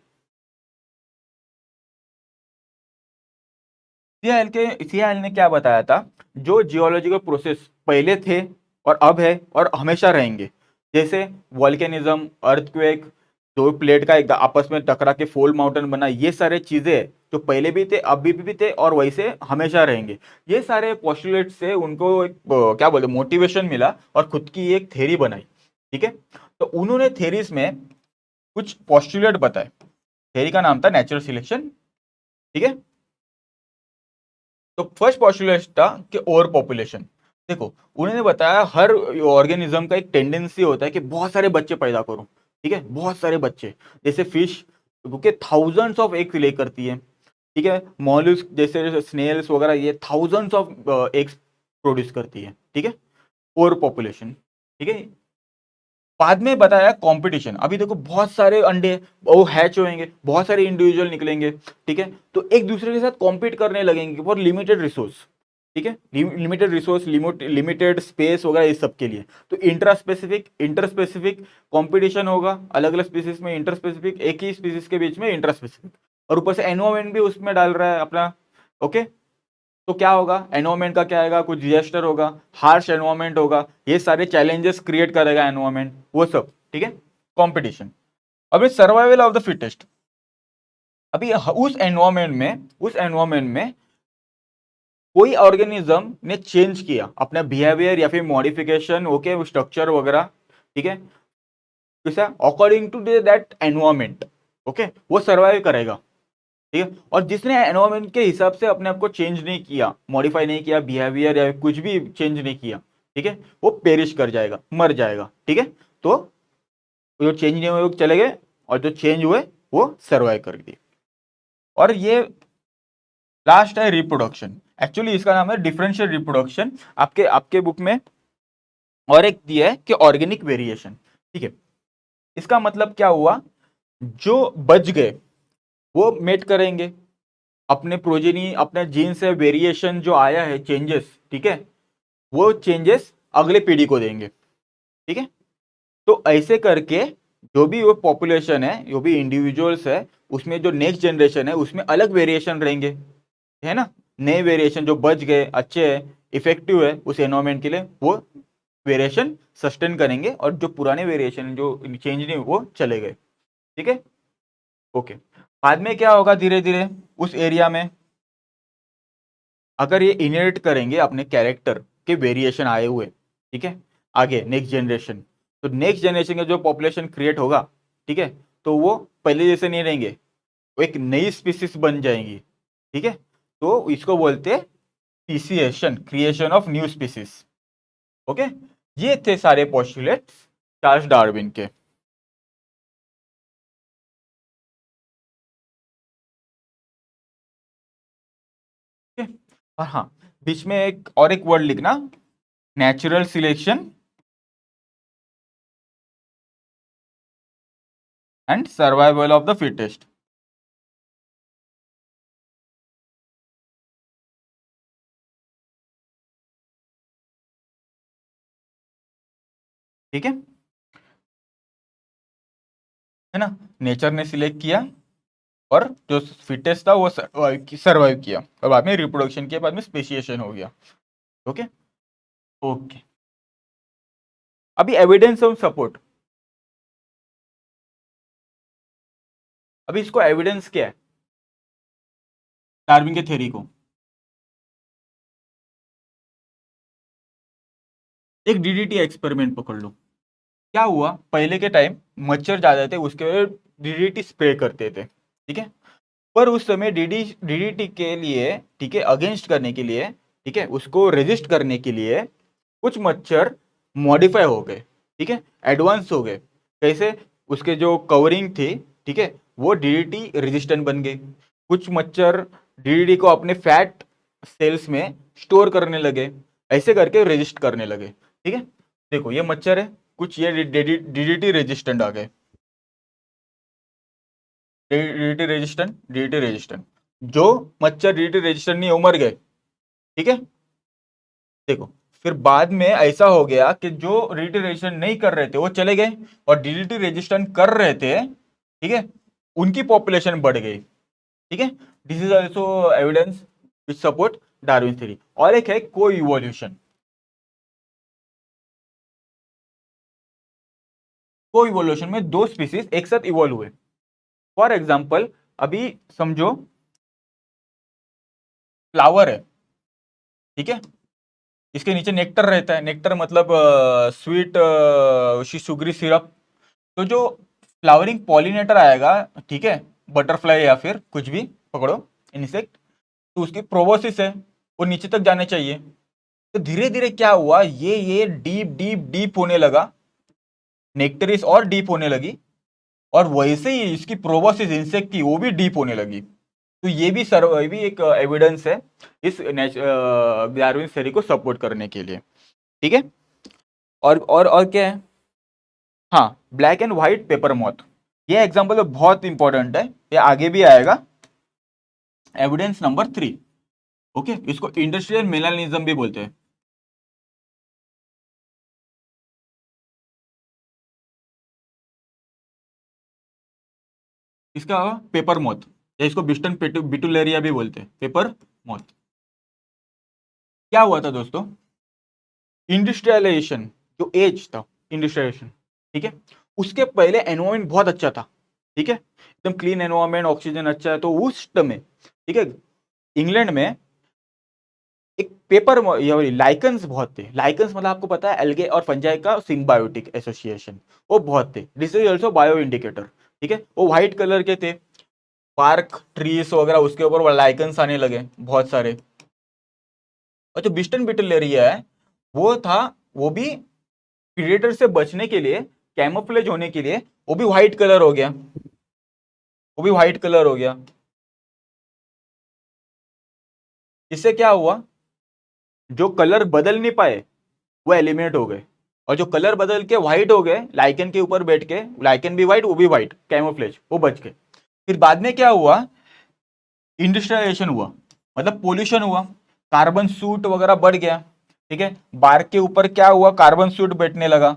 सी हाइल ने क्या बताया था, जो जियोलॉजिकल प्रोसेस पहले थे और अब है और हमेशा रहेंगे, जैसे वॉल्केनिज्म, अर्थक्वेक, दो प्लेट का एक आपस में टकरा के फोल माउंटेन बना, ये सारे चीजें जो पहले भी थे अभी भी थे और वैसे हमेशा रहेंगे। ये सारे पोस्टुलेट से उनको एक क्या बोलते मोटिवेशन मिला और खुद की एक थ्योरी बनाई, ठीक है। तो उन्होंने थ्योरीज में कुछ पोस्टुलेट बताए, थ्योरी का नाम था नेचुरल सिलेक्शन, ठीक है। तो फर्स्ट पोस्टुलेट था कि ओवर पॉपुलेशन। देखो, उन्होंने बताया हर ऑर्गेनिज्म का एक टेंडेंसी होता है कि बहुत सारे बच्चे पैदा करो, ठीक है, बहुत सारे बच्चे, जैसे फिश क्योंकि थाउजेंड्स ऑफ एग्स ले करती है, ठीक है, मॉलस्क जैसे स्नेल्स वगैरह ये थाउजेंड्स ऑफ एग्स प्रोड्यूस करती है, ठीक है, ओवर पॉपुलेशन, ठीक है। बाद में बताया कंपटीशन, अभी देखो बहुत सारे अंडे वो हैच होंगे, बहुत सारे इंडिविजुअल निकलेंगे, ठीक है, तो एक दूसरे के साथ कॉम्पीट करने लगेंगे फॉर लिमिटेड रिसोर्स, ठीक है, लिमिटेड रिसोर्स, लिमिटेड स्पेस वगैरह इस सब के लिए। तो इंटर स्पेसिफिक कंपटीशन होगा, अलग अलग स्पीसीज में इंटर स्पेसिफिक, एक ही स्पीसीज के बीच में इंटर स्पेसिफिक, और ऊपर से एनवायरमेंट भी उसमें डाल रहा है अपना, ओके। तो क्या होगा, एनवायरमेंट का क्या आएगा, कुछ डिजास्टर होगा, हार्श एनवायरमेंट होगा, ये सारे चैलेंजेस क्रिएट करेगा एनवायरमेंट, वो सब, ठीक है, कंपटीशन। अभी सर्वाइवल ऑफ द फिटेस्ट, अभी उस एनवायरमेंट में कोई ऑर्गेनिज्म ने चेंज किया अपना बिहेवियर या फिर मॉडिफिकेशन, ओके, स्ट्रक्चर वगैरह, ठीक है, कैसा according to that environment, okay, वो सर्वाइव करेगा, ठीक है। और जिसने एनवायरमेंट के हिसाब से अपने आप को चेंज नहीं किया, मॉडिफाई नहीं किया, बिहेवियर या कुछ भी चेंज नहीं किया, ठीक है, वो पेरिश कर जाएगा, मर जाएगा, ठीक है। तो जो चेंज नहीं हुए वो चले गए और जो चेंज हुए वो सर्वाइव कर दिए। और ये लास्ट है रिप्रोडक्शन, एक्चुअली इसका नाम है डिफरेंशियल रिप्रोडक्शन, आपके आपके बुक में और एक दिया है कि ऑर्गेनिक वेरिएशन, ठीक है। इसका मतलब क्या हुआ, जो बच गए वो मेट करेंगे अपने प्रोजेनी, अपने जीन से वेरिएशन जो आया है चेंजेस, ठीक है, वो चेंजेस अगले पीढ़ी को देंगे, ठीक है। तो ऐसे करके जो भी वो पॉपुलेशन है, जो भी इंडिविजुअल्स है, उसमें जो नेक्स्ट जनरेशन है उसमें अलग वेरिएशन रहेंगे, है ना, नए वेरिएशन जो बच गए अच्छे है, इफेक्टिव है उस एनवायरमेंट के लिए, वो वेरिएशन सस्टेन करेंगे, और जो पुराने वेरिएशन जो चेंज नहीं वो चले गए, ठीक है, ओके। बाद में क्या होगा, धीरे धीरे उस एरिया में अगर ये इनहेरिट करेंगे अपने कैरेक्टर के वेरिएशन आए हुए, ठीक है, आगे नेक्स्ट जनरेशन, तो नेक्स्ट जनरेशन का जो पॉपुलेशन क्रिएट होगा, ठीक है, तो वो पहले जैसे नहीं रहेंगे, वो एक नई स्पीसीज बन जाएंगी, ठीक है। तो इसको बोलते हैं speciation, creation of new species, okay. ये थे सारे पोस्टुलेट्स चार्ल्स डार्विन के। ठीक है? और हाँ, बीच में एक और एक वर्ड लिखना, natural selection and survival of the fittest, ठीक है है ना, नेचर ने सिलेक्ट किया और जो फिटेस्ट था वो सर्वाइव किया, और बाद में रिप्रोडक्शन के बाद में स्पेशिएशन हो गया, ओके। ओके, अभी एविडेंस ऑफ सपोर्ट, अभी इसको एविडेंस क्या है डार्विन के थ्योरी को, एक डीडीटी एक्सपेरिमेंट पकड़ लो। क्या हुआ, पहले के टाइम मच्छर ज्यादा थे, उसके डीडीटी स्प्रे करते थे, ठीक है। पर उस समय डीडीटी के लिए, ठीक है, अगेंस्ट करने के लिए, ठीक है, उसको रेजिस्ट करने के लिए कुछ मच्छर मॉडिफाई हो गए, ठीक है, एडवांस हो गए। कैसे? उसके जो कवरिंग थी, ठीक है, वो डीडीटी रेजिस्टेंट बन गई। कुछ मच्छर डीडीटी को अपने फैट सेल्स में स्टोर करने लगे, ऐसे करके रेजिस्ट करने लगे, ठीक है। देखो ये मच्छर है, कुछ ये डीडीटी रेजिस्टेंट आ गए, डीडीटी रेजिस्टेंट। जो मच्छर डीडीटी रेजिस्टेंट नहीं, वो मर गए, ठीक है। देखो, फिर बाद में ऐसा हो गया कि जो डीडीटी रेजिस्टेंट नहीं कर रहे थे वो चले गए, और डीडीटी रेजिस्टेंट कर रहे थे, ठीक है, उनकी पॉपुलेशन बढ़ गई, ठीक है। This is also evidence which support Darwin theory. और एक है को इवोल्यूशन। को इवोल्यूशन में दो स्पीसीज एक साथ इवॉल्व हुए। फॉर एग्जाम्पल, अभी समझो फ्लावर है, ठीक है, इसके नीचे नेक्टर रहता है। नेक्टर मतलब स्वीट शुगरी सिरप। तो जो फ्लावरिंग पॉलिनेटर आएगा, ठीक है, बटरफ्लाई या फिर कुछ भी पकड़ो, इंसेक्ट, तो उसकी प्रोबोसिस है, वो नीचे तक जाने चाहिए। तो धीरे धीरे क्या हुआ, ये डीप डीप डीप होने लगा, नेक्टरिस और डीप होने लगी, और वैसे ही इसकी प्रोबोसिस इंसेक्ट की वो भी डीप होने लगी। तो ये भी एक एविडेंस है इस डार्विन थ्योरी को सपोर्ट करने के लिए, ठीक है। और क्या है? हाँ, black and white paper moth, ये एग्जांपल तो बहुत इंपॉर्टेंट है, ये आगे भी आएगा। एविडेंस नंबर 3, ओके, इसको इंडस्ट्रियल मेलानिज्म भी बोलते हैं। इसका पेपर मॉथ, या इसको बिस्टन बिटुलेरिया भी बोलते हैं, पेपर मॉथ। क्या हुआ था दोस्तों, इंडस्ट्रियलाइजेशन, जो एज था इंडस्ट्रियलाइजेशन, ठीक है, उसके पहले एनवायरमेंट बहुत अच्छा था, ठीक है, एकदम क्लीन एनवायरमेंट, ऑक्सीजन अच्छा है। तो उस समय, ठीक है, इंग्लैंड में एक पेपर लाइकन्स बहुत थे। लाइकन्स मतलब आपको पता है एल्गे और फंजाई का सिम्बायोटिक एसोसिएशन, वो बहुत थे। This is also bio indicator, ठीक है, वो व्हाइट कलर के थे। पार्क ट्रीज वगैरह उसके ऊपर लाइकन्स आने लगे बहुत सारे। और जो बिस्टन बिटलेरिया है, वो था, वो भी प्रीडेटर से बचने के लिए, कैमोफ्लेज होने के लिए, वो भी व्हाइट कलर हो गया, वो भी व्हाइट कलर हो गया। इससे क्या हुआ, जो कलर बदल नहीं पाए वो एलिमिनेट हो गए, और जो कलर बदल के व्हाइट हो गए लाइकन के ऊपर बैठ के, लाइकन भी व्हाइट वो भी व्हाइट, कैमोफ्लेज, वो बच गए। फिर बाद में क्या हुआ, इंडस्ट्रियलाइजेशन हुआ, मतलब पोल्यूशन हुआ, कार्बन सूट वगैरह बढ़ गया, ठीक है। बार्क के ऊपर क्या हुआ, कार्बन सूट बैठने लगा,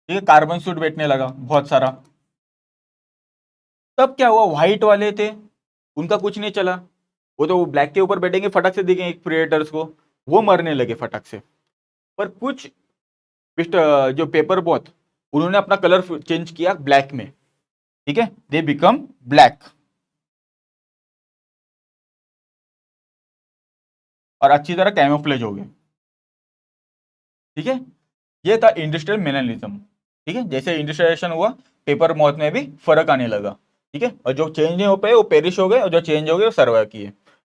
ठीक है, कार्बन सूट बैठने लगा बहुत सारा। तब क्या हुआ, व्हाइट वाले थे, उनका कुछ नहीं चला, वो तो ब्लैक के ऊपर बैठेंगे, फटक से दिखेंगे प्रेडेटर्स को, वो मरने लगे फटक से। पर कुछ जो पेपर बॉथ, उन्होंने अपना कलर चेंज किया ब्लैक में, ठीक है, दे बिकम ब्लैक, और अच्छी तरह कैमोफ्लेज हो गए, ठीक है। ये था इंडस्ट्रियल मिनरलिज्म, ठीक है। जैसे इंडस्ट्रियलाइजेशन हुआ, पेपर मॉथ में भी फर्क आने लगा, ठीक है, और जो चेंज नहीं हो पाए वो पेरिश हो गए, और जो चेंज हो गए वो सर्वाइव किए,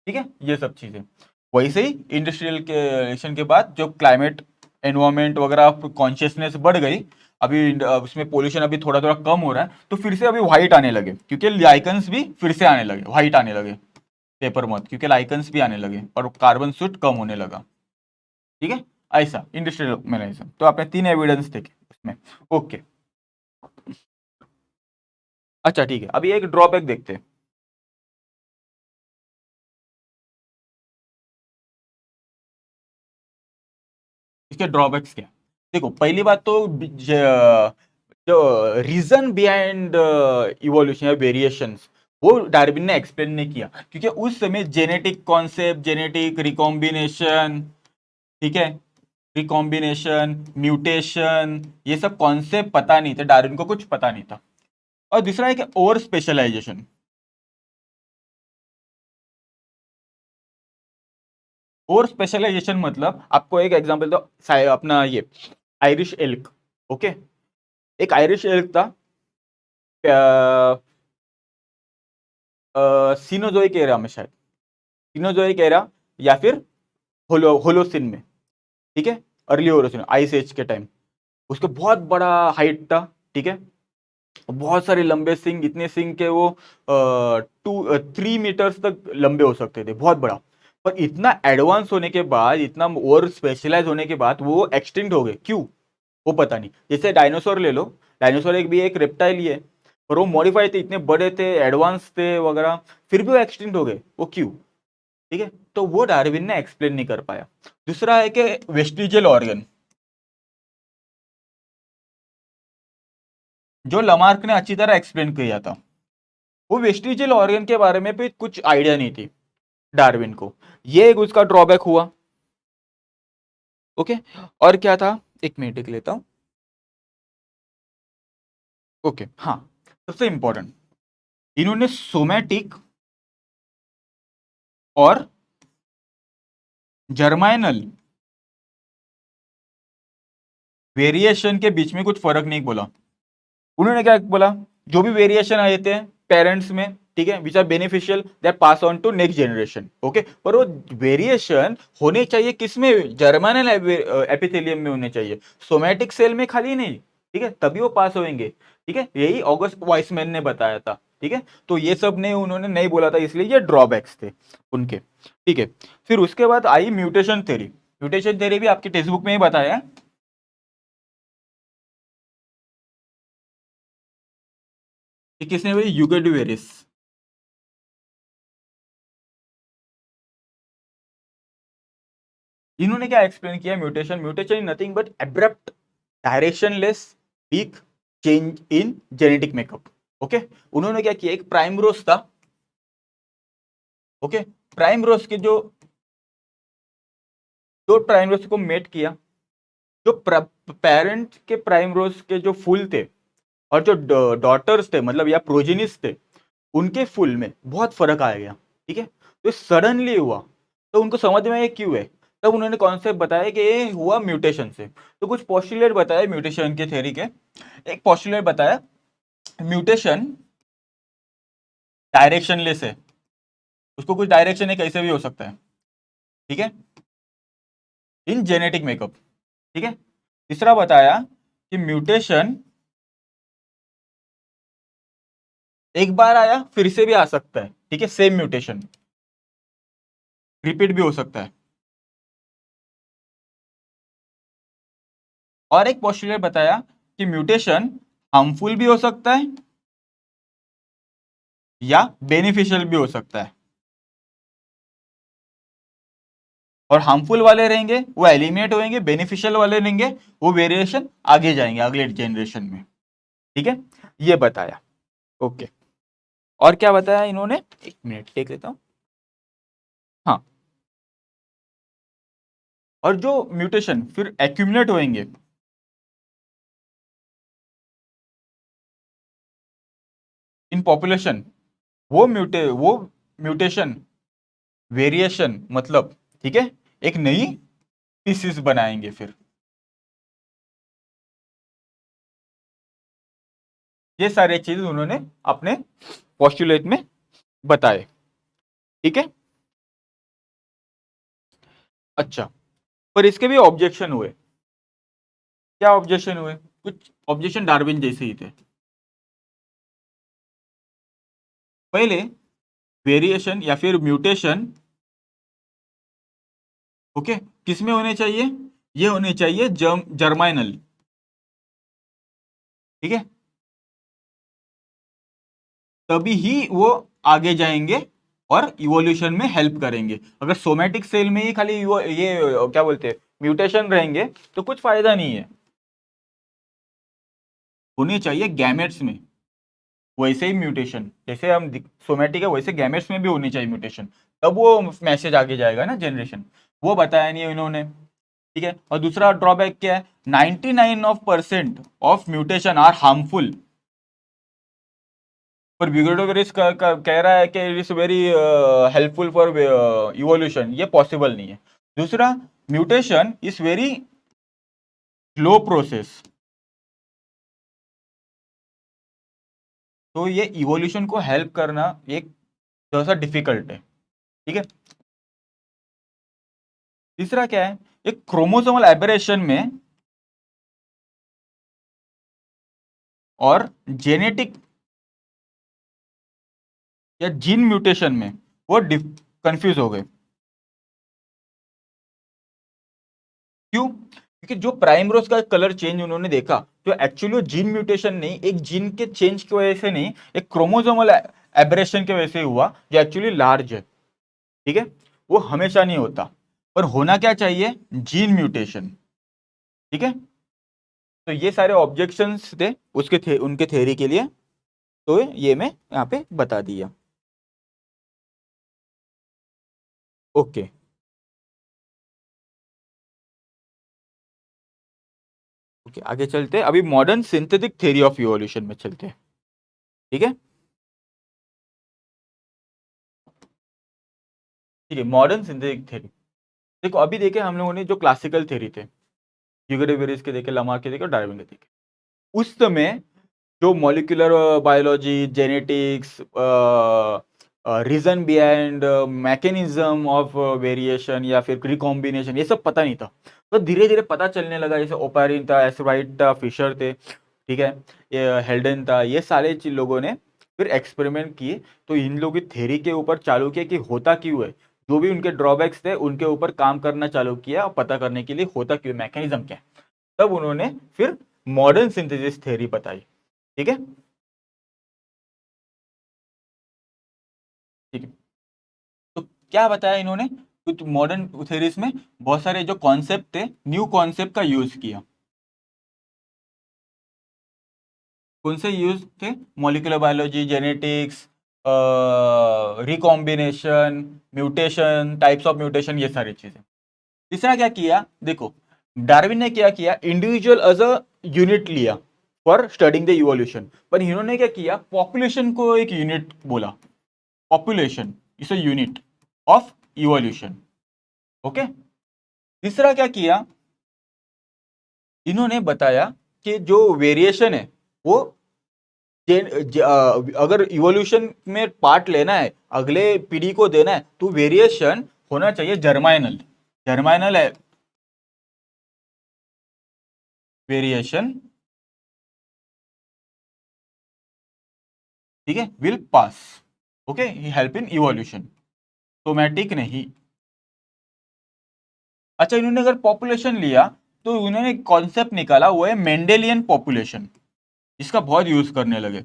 ठीक है, ये सब चीजें। वैसे ही इंडस्ट्रियलाइजेशन के बाद जो क्लाइमेट एनवायरमेंट वगैरह कॉन्शियसनेस बढ़ गई, अभी उसमें पोल्यूशन अभी थोड़ा थोड़ा कम हो रहा है, तो फिर से अभी व्हाइट आने लगे, क्योंकि लाइकन्स भी फिर से आने लगे, व्हाइट आने लगे पेपर मॉथ, क्योंकि लाइकन्स भी आने लगे और कार्बन सूट कम होने लगा, ठीक है। ऐसा इंडस्ट्रियल मैनेजमेंट, तो आपने 3 एविडेंस देखे उसमें, ओके। अच्छा ठीक है, अभी एक ड्रॉबैक देखते हैं। इसके ड्रॉबैक्स क्या? देखो, पहली बात तो जो रीजन बिहाइंड इवोल्यूशन या वेरिएशंस, वो डार्विन ने एक्सप्लेन नहीं किया, क्योंकि उस समय जेनेटिक कॉन्सेप्ट, जेनेटिक रिकॉम्बिनेशन, ठीक है, रिकॉम्बिनेशन, म्यूटेशन, ये सब कॉन्सेप्ट पता नहीं थे, डार्विन को कुछ पता नहीं था। और दूसरा है कि ओवर स्पेशलाइजेशन। और स्पेशलाइजेशन मतलब आपको एक एग्जांपल दो, अपना ये आयरिश एल्क। ओके, एक आयरिश एल्क था सीनोजोइक एरा में, शायद सीनोजोइक एरा या फिर होलोसिन में, ठीक है, अर्ली होलोसिन आइस एज के टाइम। उसके बहुत बड़ा हाइट था, ठीक है, बहुत सारे लंबे सिंग, इतने सिंग के वो 3 मीटर्स तक लंबे हो सकते थे, बहुत बड़ा। पर इतना एडवांस होने के बाद, इतना और स्पेशलाइज होने के बाद वो एक्सटिंक्ट हो गए, क्यों वो पता नहीं। जैसे डायनासोर ले लो, डायनासोर एक भी एक रेप्टाइल ही है, पर वो मॉडिफाई थे, इतने बड़े थे, एडवांस थे वगैरह, फिर भी वो एक्सटिंक्ट हो गए, वो क्यों, ठीक है। तो वो डार्विन ने एक्सप्लेन नहीं कर पाया। दूसरा है कि वेस्टिजियल ऑर्गन, जो लमार्क ने अच्छी तरह एक्सप्लेन किया था, वो वेस्टिजियल ऑर्गन के बारे में भी कुछ आइडिया नहीं थी डार्विन को। ये एक उसका ड्रॉबैक हुआ। ओके, और क्या था, एक मिनट एक लेता हूं। ओके, हाँ, सबसे इंपॉर्टेंट, इन्होंने सोमैटिक और जर्माइनल वेरिएशन के बीच में कुछ फर्क नहीं बोला। उन्होंने क्या बोला, जो भी वेरिएशन आए थे पेरेंट्स में, ठीक है, which are beneficial, that pass on to next generation. Okay, पर वो वेरिएशन होने चाहिए किसमें, जर्मिनल एपिथेलियम में होने चाहिए, सोमैटिक सेल में खाली नहीं, ठीक है, तभी वो पास होंगे, ठीक है, यही ऑगस्ट वाइसमैन ने बताया था, ठीक है। तो ये सब ने उन्होंने नहीं बोला था, इसलिए ये ड्रॉबैक्स थे उनके, ठीक है। फिर उसके बाद आई म्यूटेशन थ्योरी। म्यूटेशन थ्योरी भी आपके टेक्स्ट बुक में ही बताया है कि किसने भाई, यूगेडुवेरिस। इन्होंने क्या एक्सप्लेन किया, mutation, mutation is nothing but abrupt directionless peak change in genetic makeup. Okay, उन्होंने क्या किया, एक प्राइम रोज था, ओके, प्राइम रोज के जो दो प्राइम रोज को मेट किया, जो पेरेंट के प्राइम रोज के जो फूल थे और जो डॉटर्स थे, मतलब या प्रोजेनिस थे, उनके फूल में बहुत फर्क आ गया, ठीक है। तो सडनली हुआ, तो उनको समझ में ये क्यों है, तब उन्होंने कॉन्सेप्ट बताया कि ये हुआ म्यूटेशन से। तो कुछ पोस्टुलेट बताया म्यूटेशन के थ्योरी के। एक पोस्टुलेट बताया, म्यूटेशन डायरेक्शनलेस है, उसको कुछ डायरेक्शन है, कैसे भी हो सकता है, ठीक है, इन जेनेटिक मेकअप, ठीक है। तीसरा बताया कि म्यूटेशन एक बार आया फिर से भी आ सकता है, ठीक है, सेम म्यूटेशन रिपीट भी हो सकता है। और एक पोस्टुलेट बताया कि म्यूटेशन हार्मफुल भी हो सकता है या बेनिफिशियल भी हो सकता है, और हार्मफुल वाले रहेंगे वो एलिमिनेट होंगे, बेनिफिशियल वाले रहेंगे वो वेरिएशन आगे जाएंगे अगले जनरेशन में, ठीक है, ये बताया। ओके, और क्या बताया इन्होंने, एक मिनट देख लेता हूं। हाँ, और जो म्यूटेशन फिर एक्यूमुलेट होंगे इन पॉपुलेशन, वो म्यूटेशन वेरिएशन मतलब, ठीक है, एक नई स्पीसीज बनाएंगे फिर। ये सारे चीज उन्होंने अपने पोस्टुलेट में बताए, ठीक है। अच्छा, पर इसके भी ऑब्जेक्शन हुए। क्या ऑब्जेक्शन हुए, कुछ ऑब्जेक्शन डार्विन जैसे ही थे। पहले, वेरिएशन या फिर म्यूटेशन, ओके, किसमें होने चाहिए, ये होने चाहिए जर्माइनल, ठीक है, तभी ही वो आगे जाएंगे और इवोल्यूशन में हेल्प करेंगे। अगर सोमैटिक सेल में ही खाली ये क्या बोलते हैं म्यूटेशन रहेंगे तो कुछ फायदा नहीं है। होनी चाहिए गैमेट्स में वैसे ही म्यूटेशन, जैसे हम सोमैटिक है वैसे गैमेट्स में भी होनी चाहिए म्यूटेशन, तब वो मैसेज आगे जाएगा ना जनरेशन। वो बताया नहीं इन्होंने, ठीक है। और दूसरा ड्रॉबैक क्या है, 99% ऑफ म्यूटेशन आर हार्मफुल, पर विगोडोवेरिस कह रहा है कि it is very helpful for evolution, ये पॉसिबल नहीं है। दूसरा, mutation is very slow process, तो ये इवोल्यूशन को हेल्प करना एक थोड़ा सा डिफिकल्ट है, ठीक है। तीसरा क्या है, एक क्रोमोसोमल एबरेशन में और जेनेटिक या जीन म्यूटेशन में वो कंफ्यूज हो गए। क्यों? क्योंकि जो प्राइमरोज का कलर चेंज उन्होंने देखा, तो एक्चुअली जीन म्यूटेशन नहीं, एक जीन के चेंज की वजह से नहीं, एक क्रोमोसोमल एबरेशन की वजह से हुआ, जो एक्चुअली लार्ज है, ठीक है। वो हमेशा नहीं होता, पर होना क्या चाहिए, जीन म्यूटेशन, ठीक है। तो ये सारे ऑब्जेक्शंस थे उनके थ्योरी के लिए, तो ये मैं यहाँ पे बता दिया। ओके, ओके, आगे चलते हैं। अभी modern synthetic theory of evolution में चलते हैं, ठीक है। ठीक है, मॉडर्न सिंथेटिक थ्योरी। देखो, अभी देखे हम लोगों ने जो क्लासिकल थ्योरी थे, ह्यूगो के देखे, लमार्क के देखे और डार्विन के देखे, उस समय जो molecular biology, genetics, reason behind mechanism of variation या फिर रिकॉम्बिनेशन, ये सब पता नहीं था। तो धीरे धीरे पता चलने लगा, जैसे ओपारिन था, एस्टराइड था, फिशर थे, ठीक है, ये हेल्डन था, ये सारे लोगों ने फिर एक्सपेरिमेंट किए, तो इन लोगों की थ्योरी के ऊपर चालू किया कि होता क्यों है, जो भी उनके ड्रॉबैक्स थे उनके ऊपर काम करना चालू किया और पता करने के लिए होता क्यों, मैकेनिज्म क्या है। तब उन्होंने फिर मॉडर्न सिंथेसिस थ्योरी बताई, ठीक है। ठीक है, तो क्या बताया इन्होंने, कुछ मॉडर्न थ्योरीज में बहुत सारे जो कॉन्सेप्ट थे, न्यू कॉन्सेप्ट का यूज किया। कौन से यूज थे, molecular biology, genetics, recombination, mutation, types of mutation, ये सारी चीजें। तीसरा क्या किया, देखो डार्विन ने क्या किया, इंडिविजुअल एज अ यूनिट लिया फॉर स्टडिंग द इवोल्यूशन, पर इन्होंने क्या किया, पॉपुलेशन को एक यूनिट बोला, population is a unit of evolution, okay. तीसरा क्या किया, इन्होंने बताया कि जो वेरिएशन है वो अगर इवोल्यूशन में पार्ट लेना है, अगले पीढ़ी को देना है, तो वेरिएशन होना चाहिए जर्माइनल, जर्माइनल है वेरिएशन, ठीक है, will pass, okay, help in evolution, somatic नहीं। अच्छा, इन्होंने अगर पॉपुलेशन लिया, तो उन्होंने कॉन्सेप्ट निकाला, वो है मेंडेलियन पॉपुलेशन, इसका बहुत यूज करने लगे।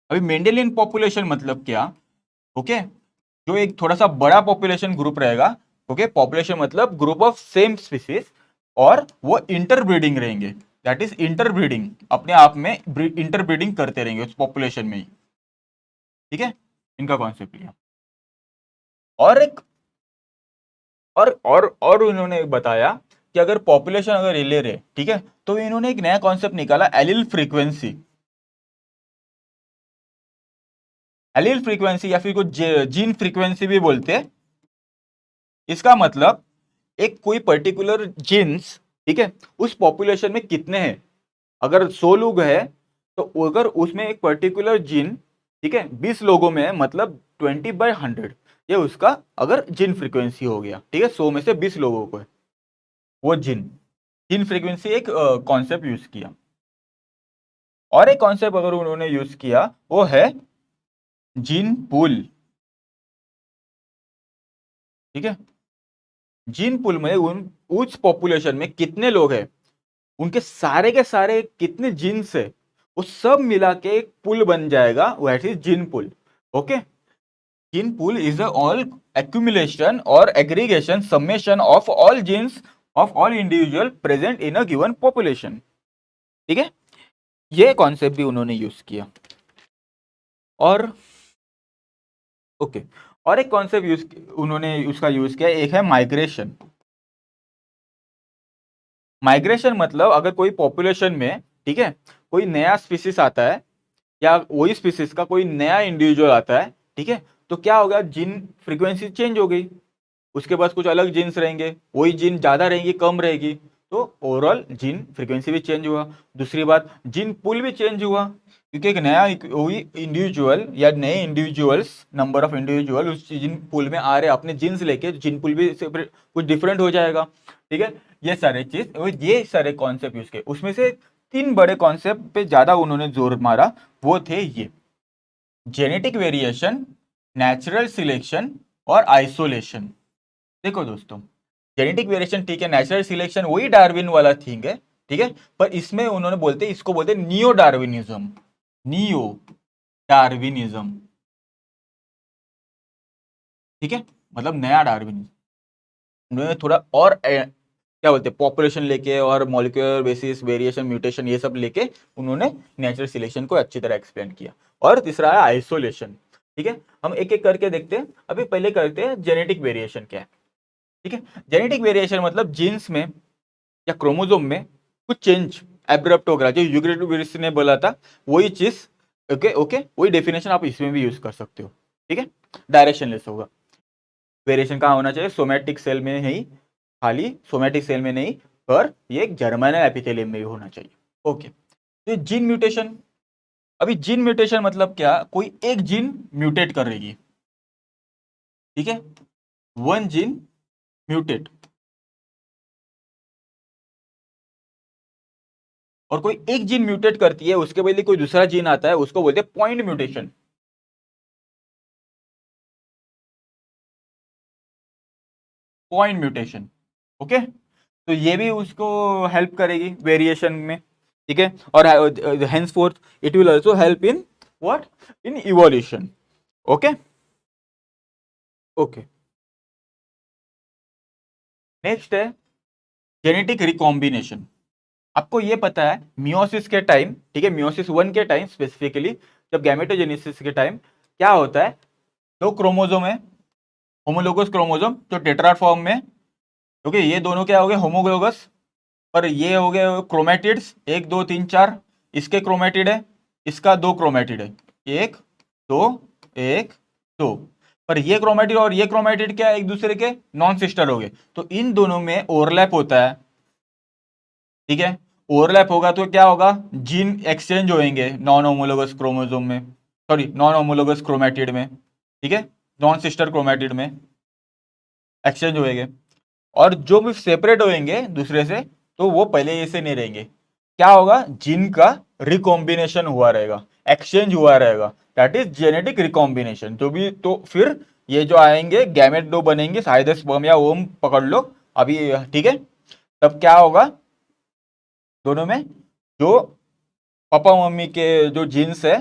अभी मेंडेलियन पॉपुलेशन मतलब क्या, ओके, जो एक थोड़ा सा बड़ा पॉपुलेशन ग्रुप रहेगा, ओके, पॉपुलेशन मतलब ग्रुप ऑफ सेम स्पीसीज, और वो इंटरब्रीडिंग रहेंगे, दैट इज इंटरब्रीडिंग, अपने आप में इंटरब्रीडिंग करते रहेंगे उस पॉपुलेशन में ही, ठीक है, इनका कॉन्सेप्ट लिया। और एक और उन्होंने बताया कि अगर पॉपुलेशन अगर रिले रहे, ठीक है, तो इन्होंने एक नया कॉन्सेप्ट निकाला, एलिल फ्रीक्वेंसी, एलिल फ्रीक्वेंसी या फिर कुछ जीन फ्रीक्वेंसी भी बोलते हैं। इसका मतलब एक कोई पर्टिकुलर जीन्स, ठीक है, उस पॉपुलेशन में कितने हैं, अगर 100 लोग हैं, तो अगर उसमें एक पर्टिकुलर जीन, ठीक है, 20 लोगों में है, मतलब 20/100, ये उसका अगर जीन फ्रीक्वेंसी हो गया, ठीक है, 100 में से 20 लोगों को है वो जीन, जीन फ्रीक्वेंसी एक कॉन्सेप्ट यूज किया। और एक कॉन्सेप्ट अगर उन्होंने यूज किया, वो है जीन पूल, ठीक है। जीन पूल में उस पॉपुलेशन में कितने लोग हैं, उनके सारे के सारे कितने जीन्स है, वो सब मिला के एक पुल बन जाएगा, that is gene pool, okay. Gene pool is a all accumulation और aggregation summation of all genes of all individual present in a given population, ठीक है। ये कॉन्सेप्ट भी उन्होंने यूज किया। और ओके, और एक कॉन्सेप्ट यूज उन्होंने उसका यूज किया, एक है माइग्रेशन। माइग्रेशन मतलब अगर कोई पॉपुलेशन में, ठीक है, कोई नया स्पीसीज आता है, या वही स्पीसीज का कोई नया इंडिविजुअल आता है, ठीक है, तो क्या होगा, जीन फ्रीक्वेंसी चेंज हो गई, उसके पास कुछ अलग जीन्स रहेंगे, वही जीन ज़्यादा रहेंगी कम रहेगी, तो ओवरऑल जीन फ्रीक्वेंसी भी चेंज हुआ। दूसरी बात, जीन पूल भी चेंज हुआ, क्योंकि एक नया वही इंडिविजुअल या नए इंडिविजुअल्स, नंबर ऑफ इंडिविजुअल उस जीन पूल में आ रहे अपने जीन्स लेके, जीन पूल भी कुछ डिफरेंट हो जाएगा। ठीक है, ये सारे चीज, ये सारे कॉन्सेप्ट यूज किए। उसमें से 3 बड़े कॉन्सेप्ट पे ज्यादा उन्होंने जोर मारा, वो थे ये जेनेटिक वेरिएशन, नेचुरल सिलेक्शन और आइसोलेशन। देखो दोस्तों, जेनेटिक वेरिएशन ठीक है, नेचुरल सिलेक्शन वही डार्विन वाला थिंग है, ठीक है, पर इसमें उन्होंने इसको बोलते नियो डार्विनिज्म, नियो डार्विनिज्म, ठीक है, मतलब नया डार्विनिज्म। उन्होंने थोड़ा और क्या बोलते हैं, पॉपुलेशन लेके और मॉलिक्यूलर बेसिस वेरिएशन म्यूटेशन ये सब लेके उन्होंने नेचुरल सिलेक्शन को अच्छी तरह एक्सप्लेन किया। और तीसरा है आइसोलेशन। ठीक है, हम एक एक करके देखते हैं। अभी पहले करते हैं जेनेटिक वेरिएशन क्या है। ठीक है, जेनेटिक वेरिएशन मतलब जीन्स में या क्रोमोसोम में कुछ चेंज एब्रप्ट हो गया, जो यूग्रेटिविस ने बोला था वही चीज। ओके ओके, वही डेफिनेशन आप इसमें भी यूज कर सकते हो। ठीक है, डायरेक्शनलेस होगा। वेरिएशन कहाँ होना चाहिए, सोमैटिक सेल में ही, खाली सोमैटिक सेल में नहीं, पर ये जर्मिनल एपिथेलियम में भी होना चाहिए। ओके, तो जीन म्यूटेशन, अभी जीन म्यूटेशन मतलब क्या, कोई एक जीन म्यूटेट कर रही है। ठीक है, वन जीन म्यूटेट, और कोई एक जीन म्यूटेट करती है, उसके बदले कोई दूसरा जीन आता है, उसको बोलते हैं point mutation. Point mutation, okay, तो ये भी उसको हेल्प करेगी वेरिएशन में। ठीक है, और henceforth it will also help in what, in evolution. Okay okay, next है जेनेटिक रिकॉम्बिनेशन। आपको ये पता है मियोसिस के टाइम, ठीक है, मियोसिस 1 के टाइम स्पेसिफिकली, जब गैमेटोजेनेसिस के टाइम क्या होता है, दो क्रोमोसोम है, होमोलोगस क्रोमोसोम जो टेट्राड फॉर्म में, ओके, ये दोनों क्या हो गए, होमोलोगस, पर ये हो गए क्रोमेटिड्स, 1 2 3 4, इसके क्रोमेटिड है, इसका 2 क्रोमेटिड है, 1 2 1 2, पर ये क्रोमेटिड और ये क्रोमेटिड क्या है, एक दूसरे के नॉन सिस्टर हो गए, तो इन दोनों में ओवरलैप होता है। ठीक है, ओवरलैप होगा तो क्या होगा, जीन एक्सचेंज होंगे नॉन होमोलोगस क्रोमोसोम में, सॉरी नॉन होमोलोगस क्रोमेटिड में, ठीक है, नॉन सिस्टर क्रोमेटिड में एक्सचेंज होंगे, और जो भी सेपरेट होंगे दूसरे से, तो वो पहले ऐसे नहीं रहेंगे। क्या होगा, जीन का रिकॉम्बिनेशन हुआ रहेगा, एक्सचेंज हुआ रहेगा, दैट इज जेनेटिक रिकॉम्बिनेशन। जो भी, तो फिर ये जो आएंगे गैमेट दो बनेंगे, शायद स्पर्म या ओम पकड़ लो अभी, ठीक है, तब क्या होगा, दोनों में जो पापा मम्मी के जो जीन्स है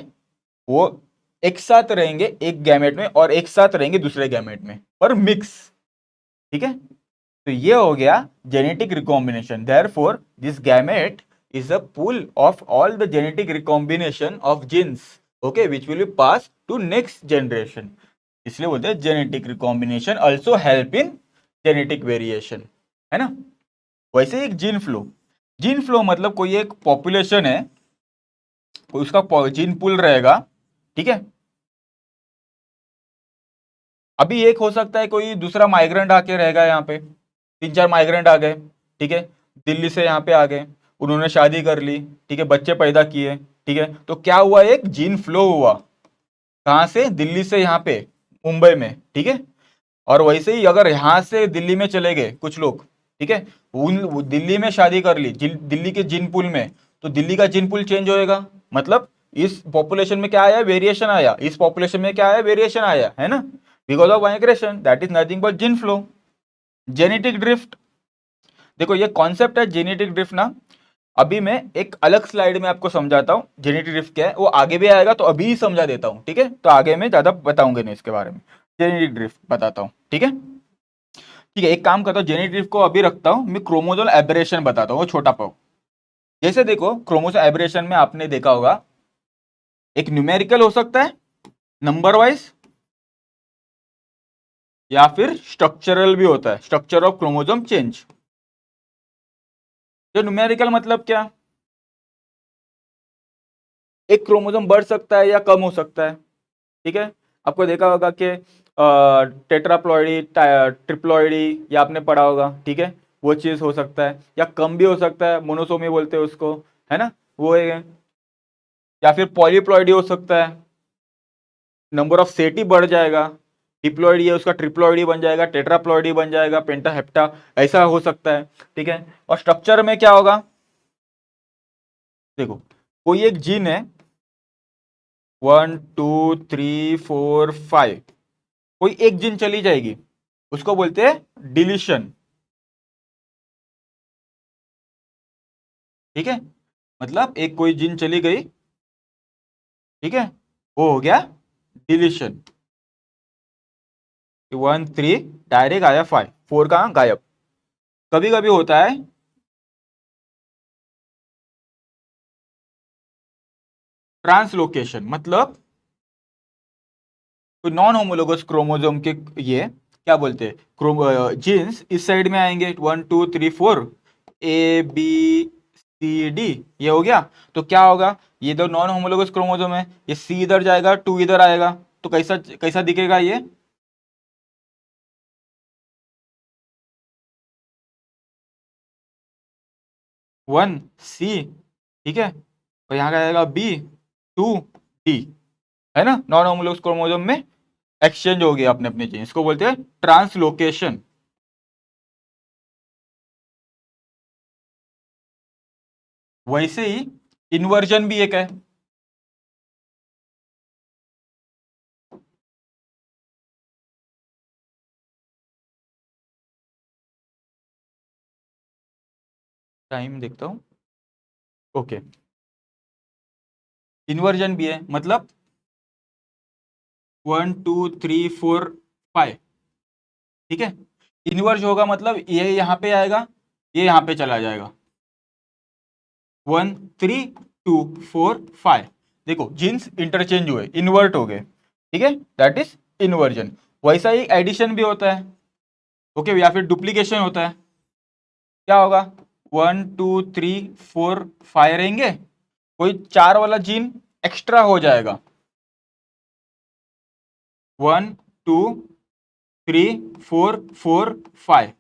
वो एक साथ रहेंगे एक गैमेट में, और एक साथ रहेंगे दूसरे गैमेट में, पर मिक्स। ठीक है, तो ये हो गया genetic recombination. Therefore this gamete is a pool of all the genetic recombination of genes, okay, which will be pass to next generation. इसलिए बोलते हैं genetic recombination also help in genetic variation, है ना। वैसे एक जीन फ्लो, जीन फ्लो मतलब कोई एक पॉपुलेशन है, कोई उसका जीन पूल रहेगा, ठीक है, अभी एक हो सकता है कोई दूसरा माइग्रेंट आके रहेगा यहाँ पे, 3 4 माइग्रेंट आ गए, ठीक है, दिल्ली से यहाँ पे आ गए, उन्होंने शादी कर ली, ठीक है, बच्चे पैदा किए, ठीक है, तो क्या हुआ, एक जीन फ्लो हुआ, कहाँ से, दिल्ली से यहाँ पे मुंबई में, ठीक है, और वैसे ही अगर यहाँ से दिल्ली में चले गए कुछ लोग, ठीक है, उन दिल्ली में शादी कर ली, दिल्ली के जीन पूल में, तो दिल्ली का जीन पूल चेंज होएगा, मतलब इस पॉपुलेशन में क्या आया, वेरिएशन आया, इस पॉपुलेशन में क्या आया, वेरिएशन आया, है ना, because of migration, that is nothing but gene flow. Genetic drift, देखो ये कॉन्सेप्ट है जेनेटिक ड्रिफ्ट ना, अभी मैं एक अलग स्लाइड में आपको समझाता हूँ जेनेटिक ड्रिफ्ट क्या है, वो आगे भी आएगा, तो अभी ही समझा देता हूँ, ठीक है, तो आगे में ज्यादा बताऊंगे नहीं इसके बारे में, जेनेटिक ड्रिफ्ट बताता हूँ, ठीक है। ठीक है, एक काम करता हूँ, जेनेटिक ड्रिफ्ट को अभी रखता हूँ, मैं क्रोमोसोमल एब्रेशन बताता हूँ, वो छोटा पाओ। जैसे देखो क्रोमोसोम एब्रेशन में आपने देखा होगा, एक न्यूमेरिकल हो सकता है नंबर वाइज, या फिर स्ट्रक्चरल भी होता है, स्ट्रक्चर ऑफ क्रोमोसोम चेंज। जो न्यूमेरिकल मतलब क्या, एक क्रोमोसोम बढ़ सकता है या कम हो सकता है, ठीक है, आपको देखा होगा कि टेट्राप्लॉइडी, ट्रिप्लॉइडी, ये आपने पढ़ा होगा, ठीक है, वो चीज हो सकता है, या कम भी हो सकता है, मोनोसोमी बोलते हैं उसको, है ना, वो है, या फिर पॉलीप्लॉइडी हो सकता है, नंबर ऑफ सेट ही बढ़ जाएगा, डिप्लॉइडी है उसका ट्रिप्लॉइडी बन जाएगा, टेट्राप्लॉइडी बन जाएगा, पेंटा हेप्टा, ऐसा हो सकता है, ठीक है। और स्ट्रक्चर में क्या होगा, देखो कोई एक जीन है 1 2 3 4 5, कोई एक जीन चली जाएगी, उसको बोलते हैं डिलीशन, ठीक है, मतलब एक कोई जीन चली गई, ठीक है, वो हो गया डिलीशन, 1 3 डायरेक्ट आया 5 4 कहाँ गायब। कभी कभी होता है ट्रांसलोकेशन, मतलब तो नॉन होमोलोगस क्रोमोसोम के ये क्या बोलते हैं, जीन्स इस साइड में आएंगे 1 2 3 4, ए बी सी डी, ये हो गया, तो क्या होगा, ये दो नॉन होमोलोगस क्रोमोसोम है, ये सी इधर जाएगा, 2 इधर आएगा, तो कैसा कैसा दिखेगा ये, 1 C, ठीक है, और यहाँ का आएगा B 2 D, है ना, नॉन होमोलोगस क्रोमोसोम में एक्सचेंज हो गया अपने अपने जीन, इसको बोलते हैं ट्रांसलोकेशन। वैसे ही इन्वर्जन भी एक है, टाइम देखता हूं, ओके, इन्वर्जन भी है, मतलब 1 2 3 4 5, ठीक है, इन्वर्ज होगा मतलब ये यहाँ पे आएगा, ये यहाँ पे चला जाएगा, 1 3 2 4 5, देखो जीन्स इंटरचेंज हुए, इन्वर्ट हो गए, ठीक है, दैट इज इन्वर्जन। वैसा ही एडिशन भी होता है, ओके, या फिर डुप्लीकेशन होता है, क्या होगा, 1 2 3 4 5 रहेंगे, कोई 4 वाला जीन एक्स्ट्रा हो जाएगा, 1 2 3 4 4 5,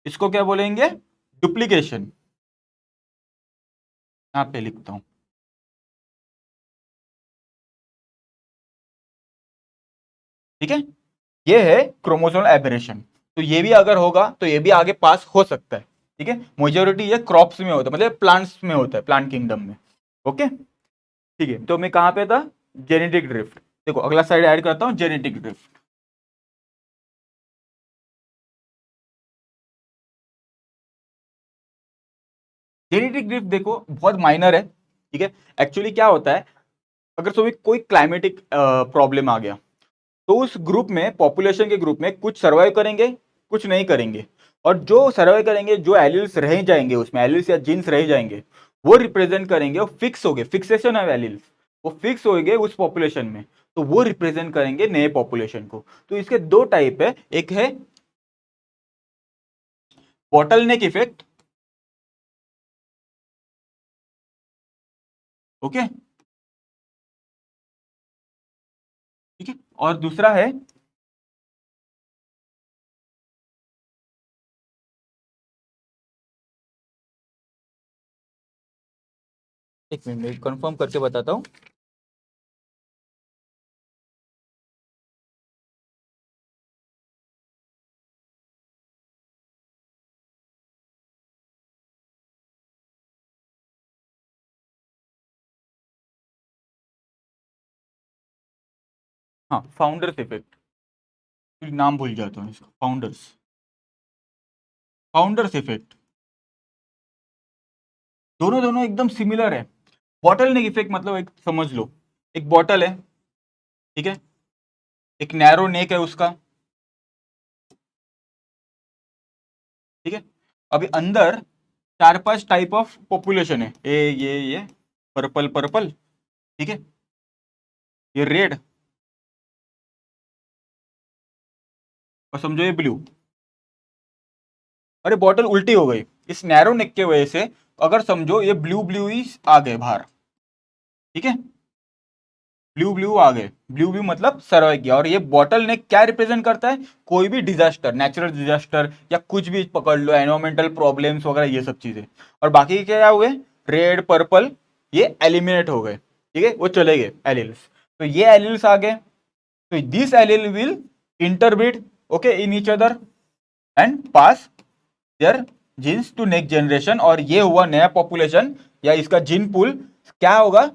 इसको क्या बोलेंगे, डुप्लीकेशन, यहाँ पे लिखता हूं, ठीक है, ये है क्रोमोसोमल एबरेशन, तो ये भी अगर होगा तो ये भी आगे पास हो सकता है, ठीक है, मेजोरिटी ये क्रॉप्स में होता है, मतलब प्लांट्स में होता है, प्लांट किंगडम में, ओके, ठीक है, तो मैं कहां पे था, जेनेटिक ड्रिफ्ट, देखो अगला साइड ऐड करता हूं, जेनेटिक ड्रिफ्ट, जेनेटिक ड्रिफ्ट देखो बहुत माइनर है, ठीक है, एक्चुअली क्या होता है, अगर कोई क्लाइमेटिक प्रॉब्लम आ गया, तो उस ग्रुप में, पॉपुलेशन के ग्रुप में कुछ सर्वाइव करेंगे, कुछ नहीं करेंगे, और जो सर्वाइव करेंगे, जो एलिल्स रह जाएंगे उसमें, एलिल्स या जीन्स रह जाएंगे, वो रिप्रेजेंट करेंगे, वो फिक्स हो गए, फिक्सेशन है एलिल्स, वो फिक्स हो गए उस पॉपुलेशन में, तो वो रिप्रेजेंट करेंगे नए पॉपुलेशन को। तो इसके दो टाइप है, एक है बॉटलनेक इफेक्ट, ओके, ठीक है, और दूसरा है, एक मिनट कंफर्म करके बताता हूँ, हाँ, फाउंडर्स इफेक्ट, नाम भूल जाता हूँ इसका, फाउंडर्स, फाउंडर्स इफेक्ट, दोनों दोनों एकदम सिमिलर है। बॉटल नेक इफेक्ट मतलब एक समझ लो, एक बॉटल है, ठीक है, एक नैरो नेक है उसका, ठीक है, अभी अंदर 4 5 टाइप ऑफ पॉपुलेशन है, ये पर्पल पर्पल, ठीक है, ये रेड, और समझो ये ब्लू, अरे बॉटल उल्टी हो गई इस नैरो नेक के वजह से, अगर समझो ये ब्लू ब्लू ही आ गए बाहर, ठीक है, ब्लू ब्लू आ गए, ब्लू ब्लू मतलब सर्वाइव किया। और ये बॉटल नेक क्या रिप्रेजेंट करता है? कोई भी डिजास्टर, नेचुरल डिजास्टर या कुछ भी पकड़ लो, एनवायरमेंटल प्रॉब्लम्स वगैरह, ये सब चीजें। और बाकी क्या हुए? रेड पर्पल ये एलिमिनेट हो गए, ठीक है, वो चले गए एलिल्स। तो ये एलिल्स आ गए, तो this allele will interbreed okay in each other and pass their genes to next generation. और ये हुआ नया पॉपुलेशन या इसका जीन पूल क्या होगा?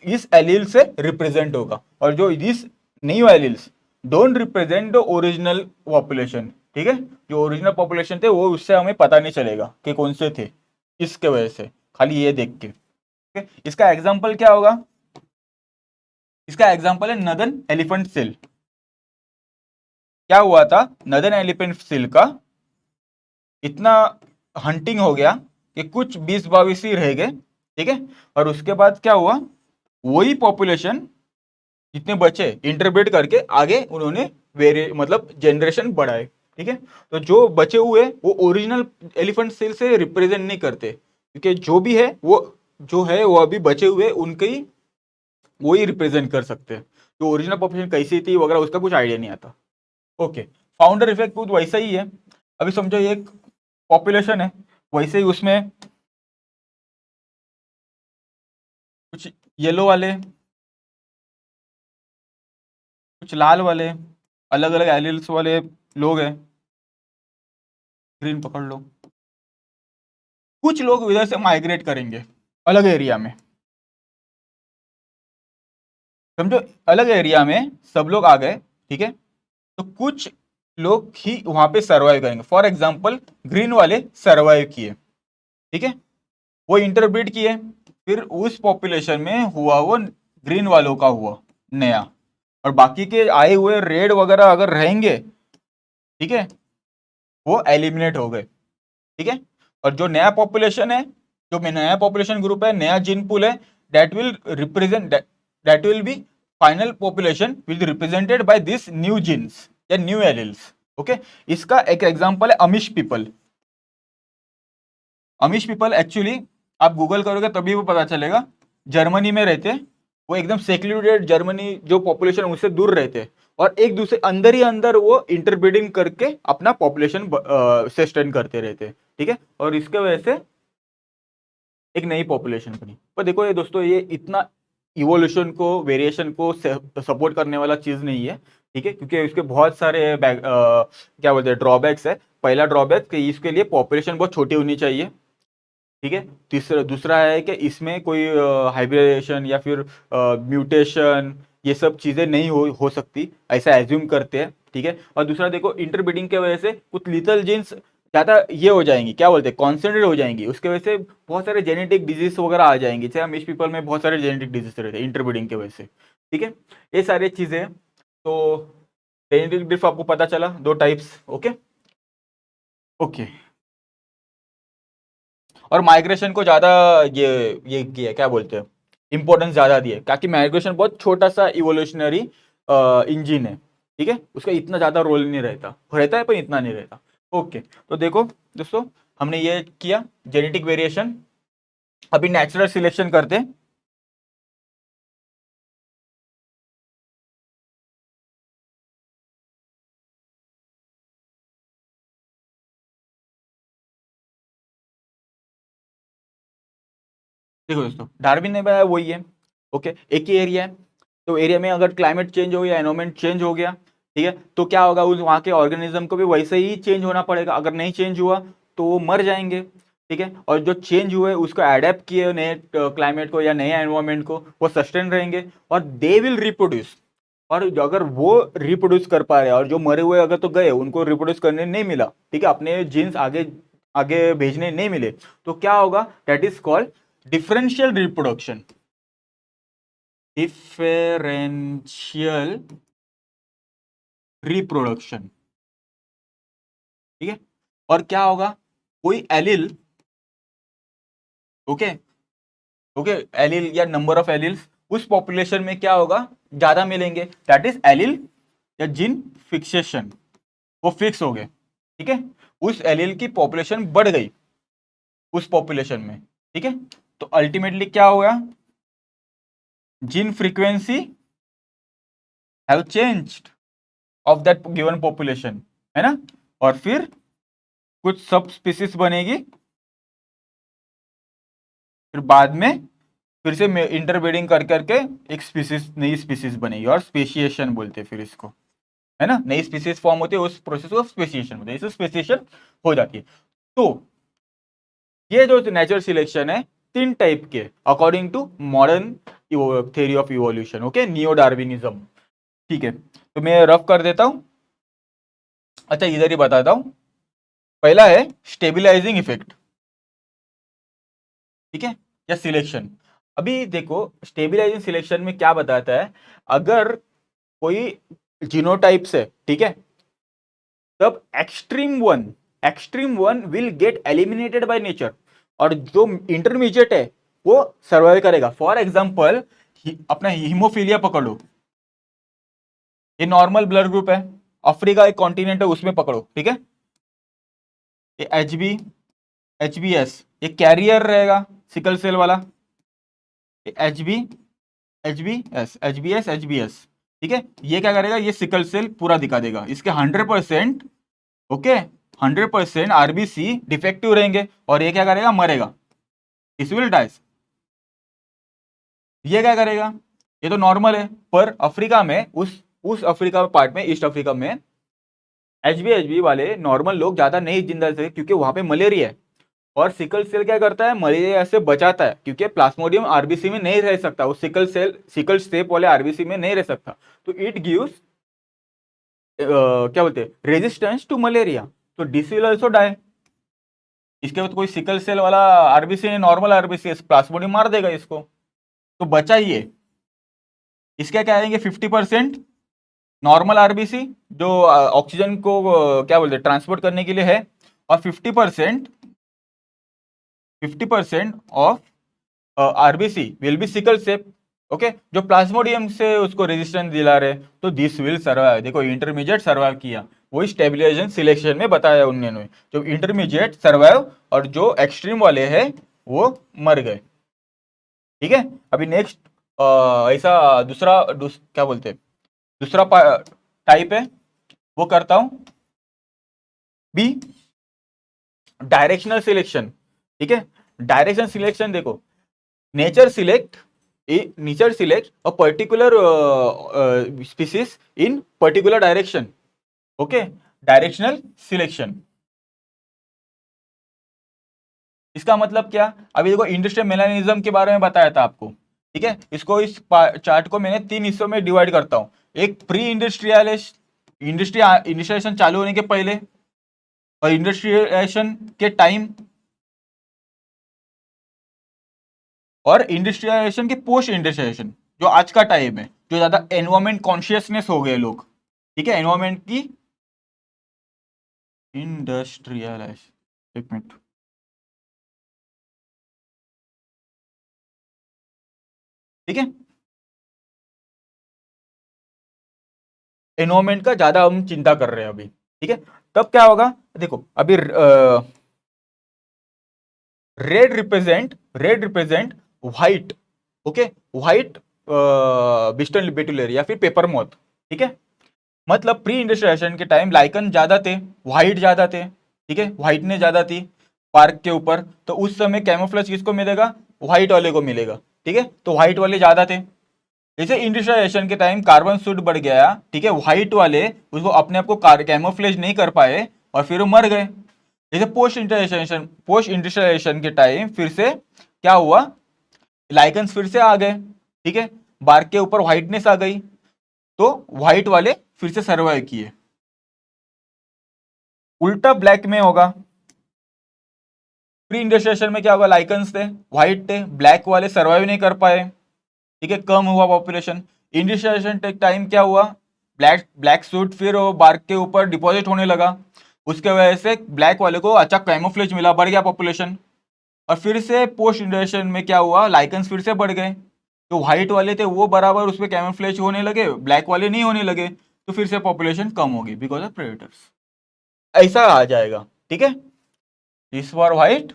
इस एलील से रिप्रेजेंट होगा। और जो this new alleles don't represent the original population, ठीक है, जो ओरिजिनल पॉपुलेशन थे वो उससे हमें पता नहीं चलेगा कि कौन से थे, इसके वजह से, खाली ये देख के। okay? इसका एग्जाम्पल क्या होगा? इसका एग्जाम्पल है नदन एलिफेंट सेल। क्या हुआ था नदन एलिफेंट सेल का? इतना हंटिंग हो गया कि कुछ 20-22 ही रह गए, ठीक है। और उसके बाद क्या हुआ? वही पॉपुलेशन जितने बचे इंटरब्रीड करके आगे उन्होंने वेरे मतलब जनरेशन बढ़ाए, ठीक है। तो जो बचे हुए वो ओरिजिनल एलिफेंट सेल से रिप्रेजेंट नहीं करते, क्योंकि जो भी है वो जो है वो अभी बचे हुए उनके ही वो ही रिप्रेजेंट कर सकते हैं। तो ओरिजिनल पॉपुलेशन कैसी थी वगैरह उसका कुछ आइडिया नहीं आता। ओके, फाउंडर इफेक्ट कुछ वैसा ही है। अभी समझो ये एक पॉपुलेशन है, वैसे ही उसमें कुछ येलो वाले, कुछ लाल वाले, अलग अलग एलिल्स वाले लोग हैं। ग्रीन पकड़ लो। कुछ लोग इधर से माइग्रेट करेंगे अलग एरिया में, समझो, अलग एरिया में सब लोग आ गए, ठीक है। तो कुछ लोग ही वहां पे सरवाइव करेंगे। फॉर एग्जाम्पल ग्रीन वाले सरवाइव किए, ठीक है, वो इंटरब्रीड किए, फिर उस पॉपुलेशन में हुआ वो ग्रीन वालों का हुआ नया। और बाकी के आए हुए रेड वगैरह अगर रहेंगे, ठीक है, वो एलिमिनेट हो गए, ठीक है। और जो नया पॉपुलेशन है, जो नया पॉपुलेशन ग्रुप है, नया जीन पूल है, that will represent that will be final population will be represented by this new genes या न्यू एलिल्स, ओके। इसका एक एग्जांपल है Amish people. Amish people actually आप गूगल करोगे तभी वो पता चलेगा, जर्मनी में रहते, वो एकदम सेक्लूडेड जर्मनी जो पॉपुलेशन उससे दूर रहते, और एक दूसरे अंदर ही अंदर वो इंटरब्रीडिंग करके अपना पॉपुलेशन सस्टेन करते रहते, ठीक है। और इसके वजह से एक नई पॉपुलेशन बनी। पर देखो ये दोस्तों, ये इतना इवोल्यूशन को, वेरिएशन को सपोर्ट करने वाला चीज नहीं है, ठीक है, क्योंकि इसके बहुत सारे क्या बोलते हैं ड्रॉबैक्स है। पहला ड्रॉबैक कि इसके लिए पॉपुलेशन बहुत छोटी होनी चाहिए, ठीक है। तीसरा दूसरा है कि इसमें कोई हाइब्रिडेशन या फिर म्यूटेशन ये सब चीजें नहीं हो सकती, ऐसा एज्यूम करते हैं, ठीक है। और दूसरा देखो इंटरब्रीडिंग की वजह से कुछ लिथल जीन्स ज्यादा ये हो जाएंगी, क्या बोलते हैं, कॉन्सेंट्रेट हो जाएंगी, उसके वजह से बहुत सारे जेनेटिक डिजीज वगैरह आ जाएंगे। जैसे हम इस पीपल में बहुत सारे जेनेटिक डिजीज रहते हैं इंटरब्रीडिंग की वजह से, ठीक है। ये सारी चीजें, तो जेनेटिक ड्रिफ्ट आपको पता चला, दो टाइप्स, ओके ओके। और माइग्रेशन को ज्यादा ये किया, क्या बोलते हैं, इंपॉर्टेंस ज्यादा दिए, ताकि माइग्रेशन बहुत छोटा सा इवोल्यूशनरी इंजिन है, ठीक है, उसका इतना ज्यादा रोल नहीं रहता, रहता है पर इतना नहीं रहता। ओके, तो देखो दोस्तों, हमने ये किया जेनेटिक वेरिएशन। अभी नेचुरल सिलेक्शन करते हैं। देखो दोस्तों, डार्विन ने बताया वही है, ओके, एक ही एरिया है, तो एरिया में अगर क्लाइमेट चेंज हो गया, एनवायरमेंट चेंज हो गया, ठीक है, तो क्या होगा, उस वहाँ के ऑर्गेनिज्म को भी वैसे ही चेंज होना पड़ेगा। अगर नहीं चेंज हुआ तो वो मर जाएंगे, ठीक है। और जो चेंज हुए उसको अडेप्ट किए नए क्लाइमेट को या नए एनवायरमेंट को, वो सस्टेन रहेंगे और दे विल रिप्रोड्यूस। और अगर वो रिप्रोड्यूस कर पा रहे हैं, और जो मरे हुए अगर तो गए, उनको रिप्रोड्यूस करने नहीं मिला, ठीक है, अपने जीन्स आगे आगे भेजने नहीं मिले, तो क्या होगा, that is called differential reproduction. Differential reproduction, ठीक है। और क्या होगा, कोई एलिल, ओके ओके, एलिल या नंबर ऑफ एलिल्स उस पॉपुलेशन में क्या होगा, ज्यादा मिलेंगे, दैट इज एलिल या जीन फिक्सेशन, वो फिक्स हो गए, ठीक है। उस एलिल की पॉपुलेशन बढ़ गई उस पॉपुलेशन में, ठीक है। तो अल्टीमेटली क्या होगा, gene frequency have changed of that given population, है ना। और फिर कुछ सब स्पीसीज बनेगी, फिर बाद में फिर से इंटरब्रीडिंग कर करके एक स्पीसीज, नई स्पीसीज बनेगी और स्पेशिएशन बोलते हैं फिर इसको, है ना। नई स्पीसीज फॉर्म होती है, उस प्रोसेस को स्पेशिएशन बोलते हैं, इससे स्पेशिएशन हो जाती है। तो ये जो नेचुरल सिलेक्शन है तीन टाइप के according to modern theory of evolution, okay, neo Darwinism. ठीक है, तो मैं रफ कर देता हूं। अच्छा, इधर ही बताता हूं। पहला है स्टेबिलाईजिंग इफेक्ट, ठीक है, या सिलेक्शन। अभी देखो स्टेबिलाईजिंग सिलेक्शन में क्या बताता है, अगर कोई जीनोटाइप से, ठीक है, तब extreme one will get eliminated by nature, और जो इंटरमीडिएट है वो सर्वाइव करेगा। फॉर एग्जांपल अपना हीमोफीलिया पकड़ो, ये नॉर्मल ब्लड ग्रुप है, अफ्रीका एक कॉन्टिनेंट है उसमें पकड़ो, ठीक है। ये HbS ये कैरियर रहेगा सिकल सेल वाला, ये HbS, ठीक है। ये क्या करेगा, ये सिकल सेल पूरा दिखा देगा, इसके 100%, ओके, 100% आरबीसी डिफेक्टिव रहेंगे, और ये क्या करेगा, मरेगा, इस विल डाइज। ये क्या करेगा, ये तो नॉर्मल है, पर अफ्रीका में उस अफ्रीका पार्ट में, ईस्ट अफ्रीका में HbHb वाले नॉर्मल लोग ज्यादा नहीं जिंदा रह सकते, क्योंकि वहां पे मलेरिया है। और सिकल सेल क्या करता है, मलेरिया से बचाता है, क्योंकि प्लाज्मोडियम आरबीसी में नहीं रह सकता, वो सिकल शेप वाले आरबीसी में नहीं रह सकता, तो इट गिव्स क्या बोलते हैं, रेजिस्टेंस टू मलेरिया, तो डिसीज विल आल्सो डाई। इसके बाद कोई सिकल सेल वाला आरबीसी ने नॉर्मल आरबीसी प्लाज्मोडियम मार देगा इसको, तो बचाइए। इसका क्या आएंगे 50% नॉर्मल आरबीसी जो ऑक्सीजन को क्या बोलते हैं ट्रांसपोर्ट करने के लिए है, और 50% of RBC will be sickle shape, okay, जो प्लाज्मोडियम से उसको रेजिस्टेंस दिला रहे, तो दिस विल सर्वाइव। देखो इंटरमीडिएट सर्वाइव किया, वही स्टेबिलाईजेशन सिलेक्शन में बताया उन्होंने, जो इंटरमीडिएट सर्वाइव और जो एक्सट्रीम वाले हैं वो मर गए, ठीक है। अभी नेक्स्ट ऐसा क्या बोलते हैं, दूसरा टाइप है, वो करता हूं, बी डायरेक्शनल सिलेक्शन, ठीक है। डायरेक्शन सिलेक्शन देखो, nature select a particular species in particular direction, okay, directional selection. इसका मतलब क्या, अभी देखो इंडस्ट्रियल मेलानिज्म के बारे में बताया था आपको, ठीक है। इसको इस चार्ट को मैंने 3 हिस्सों में डिवाइड करता हूं, एक प्री इंडस्ट्रियलाइजेशन चालू होने के पहले, और इंडस्ट्रियलाइजेशन के टाइम, और इंडस्ट्रियलाइजेशन के पोस्ट इंडस्ट्रियलाइजेशन जो आज का टाइम है, जो ज्यादा एनवायरमेंट कॉन्शियसनेस हो गए लोग, ठीक है, एनवायरमेंट की इंडस्ट्रियलाइजेशन, एक मिनट, ठीक है, एनवायरमेंट का ज्यादा हम चिंता कर रहे हैं अभी, ठीक है। तब क्या होगा, देखो अभी red represent white, okay, white बिस्टन बेटुलर या फिर पेपर मॉथ, ठीक है। मतलब प्री इंडस्ट्रियलाइजेशन के टाइम लाइकन ज्यादा थे, व्हाइट ज्यादा थे, ठीक है, व्हाइटनेस ज्यादा थी पार्क के ऊपर, तो उस समय कैमोफ्लेज किसको मिलेगा, व्हाइट वाले को मिलेगा, ठीक है, तो व्हाइट वाले ज्यादा थे। जैसे इंडस्ट्रियलाइजेशन के टाइम कार्बन सूट बढ़ गया, ठीक है, व्हाइट वाले उसको अपने आप को कैमोफ्लेज नहीं कर पाए और फिर वो मर गए। जैसे पोस्ट इंडस्ट्रियलाइजेशन के टाइम फिर से क्या हुआ, लाइकन्स फिर से आ गए, ठीक है, बार्क के ऊपर व्हाइटनेस आ गई, तो व्हाइट वाले फिर से सर्वाइव किए। उल्टा ब्लैक में होगा, प्री इंडस्ट्रियलाइजेशन में क्या होगा, लाइकन्स थे, व्हाइट थे, ब्लैक वाले सर्वाइव नहीं कर पाए, ठीक है, कम हुआ पॉपुलेशन। इंडस्ट्रियलाइजेशन टाइम क्या हुआ, ब्लैक ब्लैक सूट फिर बार्क के ऊपर डिपॉजिट होने लगा, उसके वजह से ब्लैक वाले को अच्छा कैमोफ्लेज मिला, बढ़ गया पॉपुलेशन। और फिर से पोस्ट इंडस्ट्रियल में क्या हुआ, लाइकन्स फिर से बढ़ गए, तो व्हाइट वाले थे वो बराबर उस पर कैमोफ्लेज होने लगे, ब्लैक वाले नहीं होने लगे, तो फिर से पॉपुलेशन कम होगी बिकॉज ऑफ प्रेडेटर्स, ऐसा आ जाएगा, ठीक है। This for white,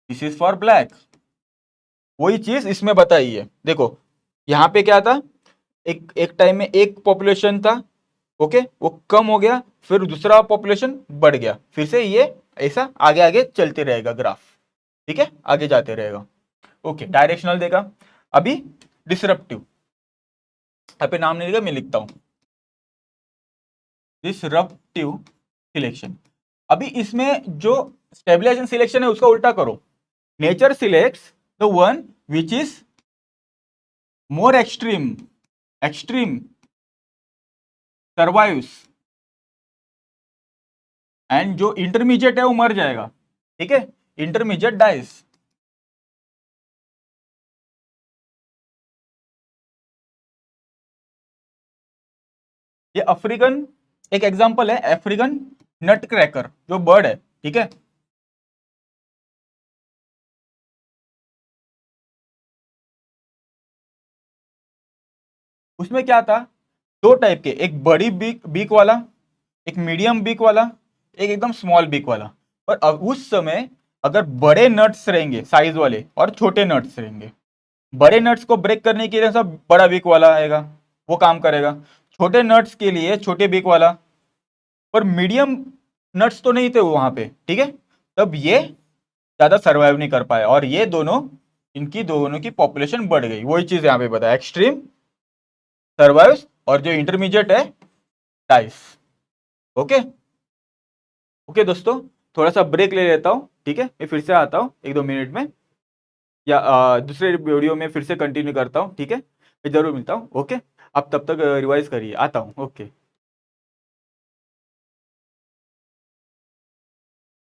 this is for black, वही चीज इसमें बताई है। देखो यहाँ पे क्या था, एक टाइम में एक पॉपुलेशन था, ओके, वो कम हो गया, फिर दूसरा पॉपुलेशन बढ़ गया, फिर से ये ऐसा आगे आगे चलते रहेगा ग्राफ, ठीक है, आगे जाते रहेगा। ओके, डायरेक्शनल देखा। अभी डिसरप्टिव, यहाँ पे नाम नहीं लिखा, मैं लिखता हूं, डिसरप्टिव सिलेक्शन। अभी इसमें जो स्टेबलाइजेशन सिलेक्शन है उसका उल्टा करो। Nature selects the one which is more extreme survives, and जो इंटरमीडिएट है वो मर जाएगा, ठीक है, इंटरमीडिएट डाइज। ये अफ्रीकन, एक एग्जांपल है अफ्रीकन नट क्रैकर जो बर्ड है, ठीक है। उसमें क्या था, दो टाइप के, एक बड़ी बीक बीक वाला, एक मीडियम बीक वाला, एक एकदम स्मॉल बीक वाला। पर अब उस समय अगर बड़े नट्स रहेंगे साइज वाले और छोटे नट्स रहेंगे, बड़े नट्स को ब्रेक करने के लिए सब बड़ा बीक वाला आएगा, वो काम करेगा। छोटे नट्स के लिए छोटे बीक वाला, पर मीडियम नट्स तो नहीं थे वहां पे, ठीक है, तब ये ज्यादा सर्वाइव नहीं कर पाए और ये दोनों, इनकी दोनों की पॉपुलेशन बढ़ गई। वही चीज यहां पे बताया, एक्सट्रीम सर्वाइव्स और जो इंटरमीडिएट है डाइस। ओके, ओके दोस्तों, थोड़ा सा ब्रेक ले लेता हूँ, ठीक है, मैं फिर से आता हूँ 1-2 मिनट में, या दूसरे वीडियो में फिर से कंटिन्यू करता हूँ, ठीक है, मैं जरूर मिलता हूँ। ओके, आप तब तक रिवाइज करिए, आता हूँ। ओके।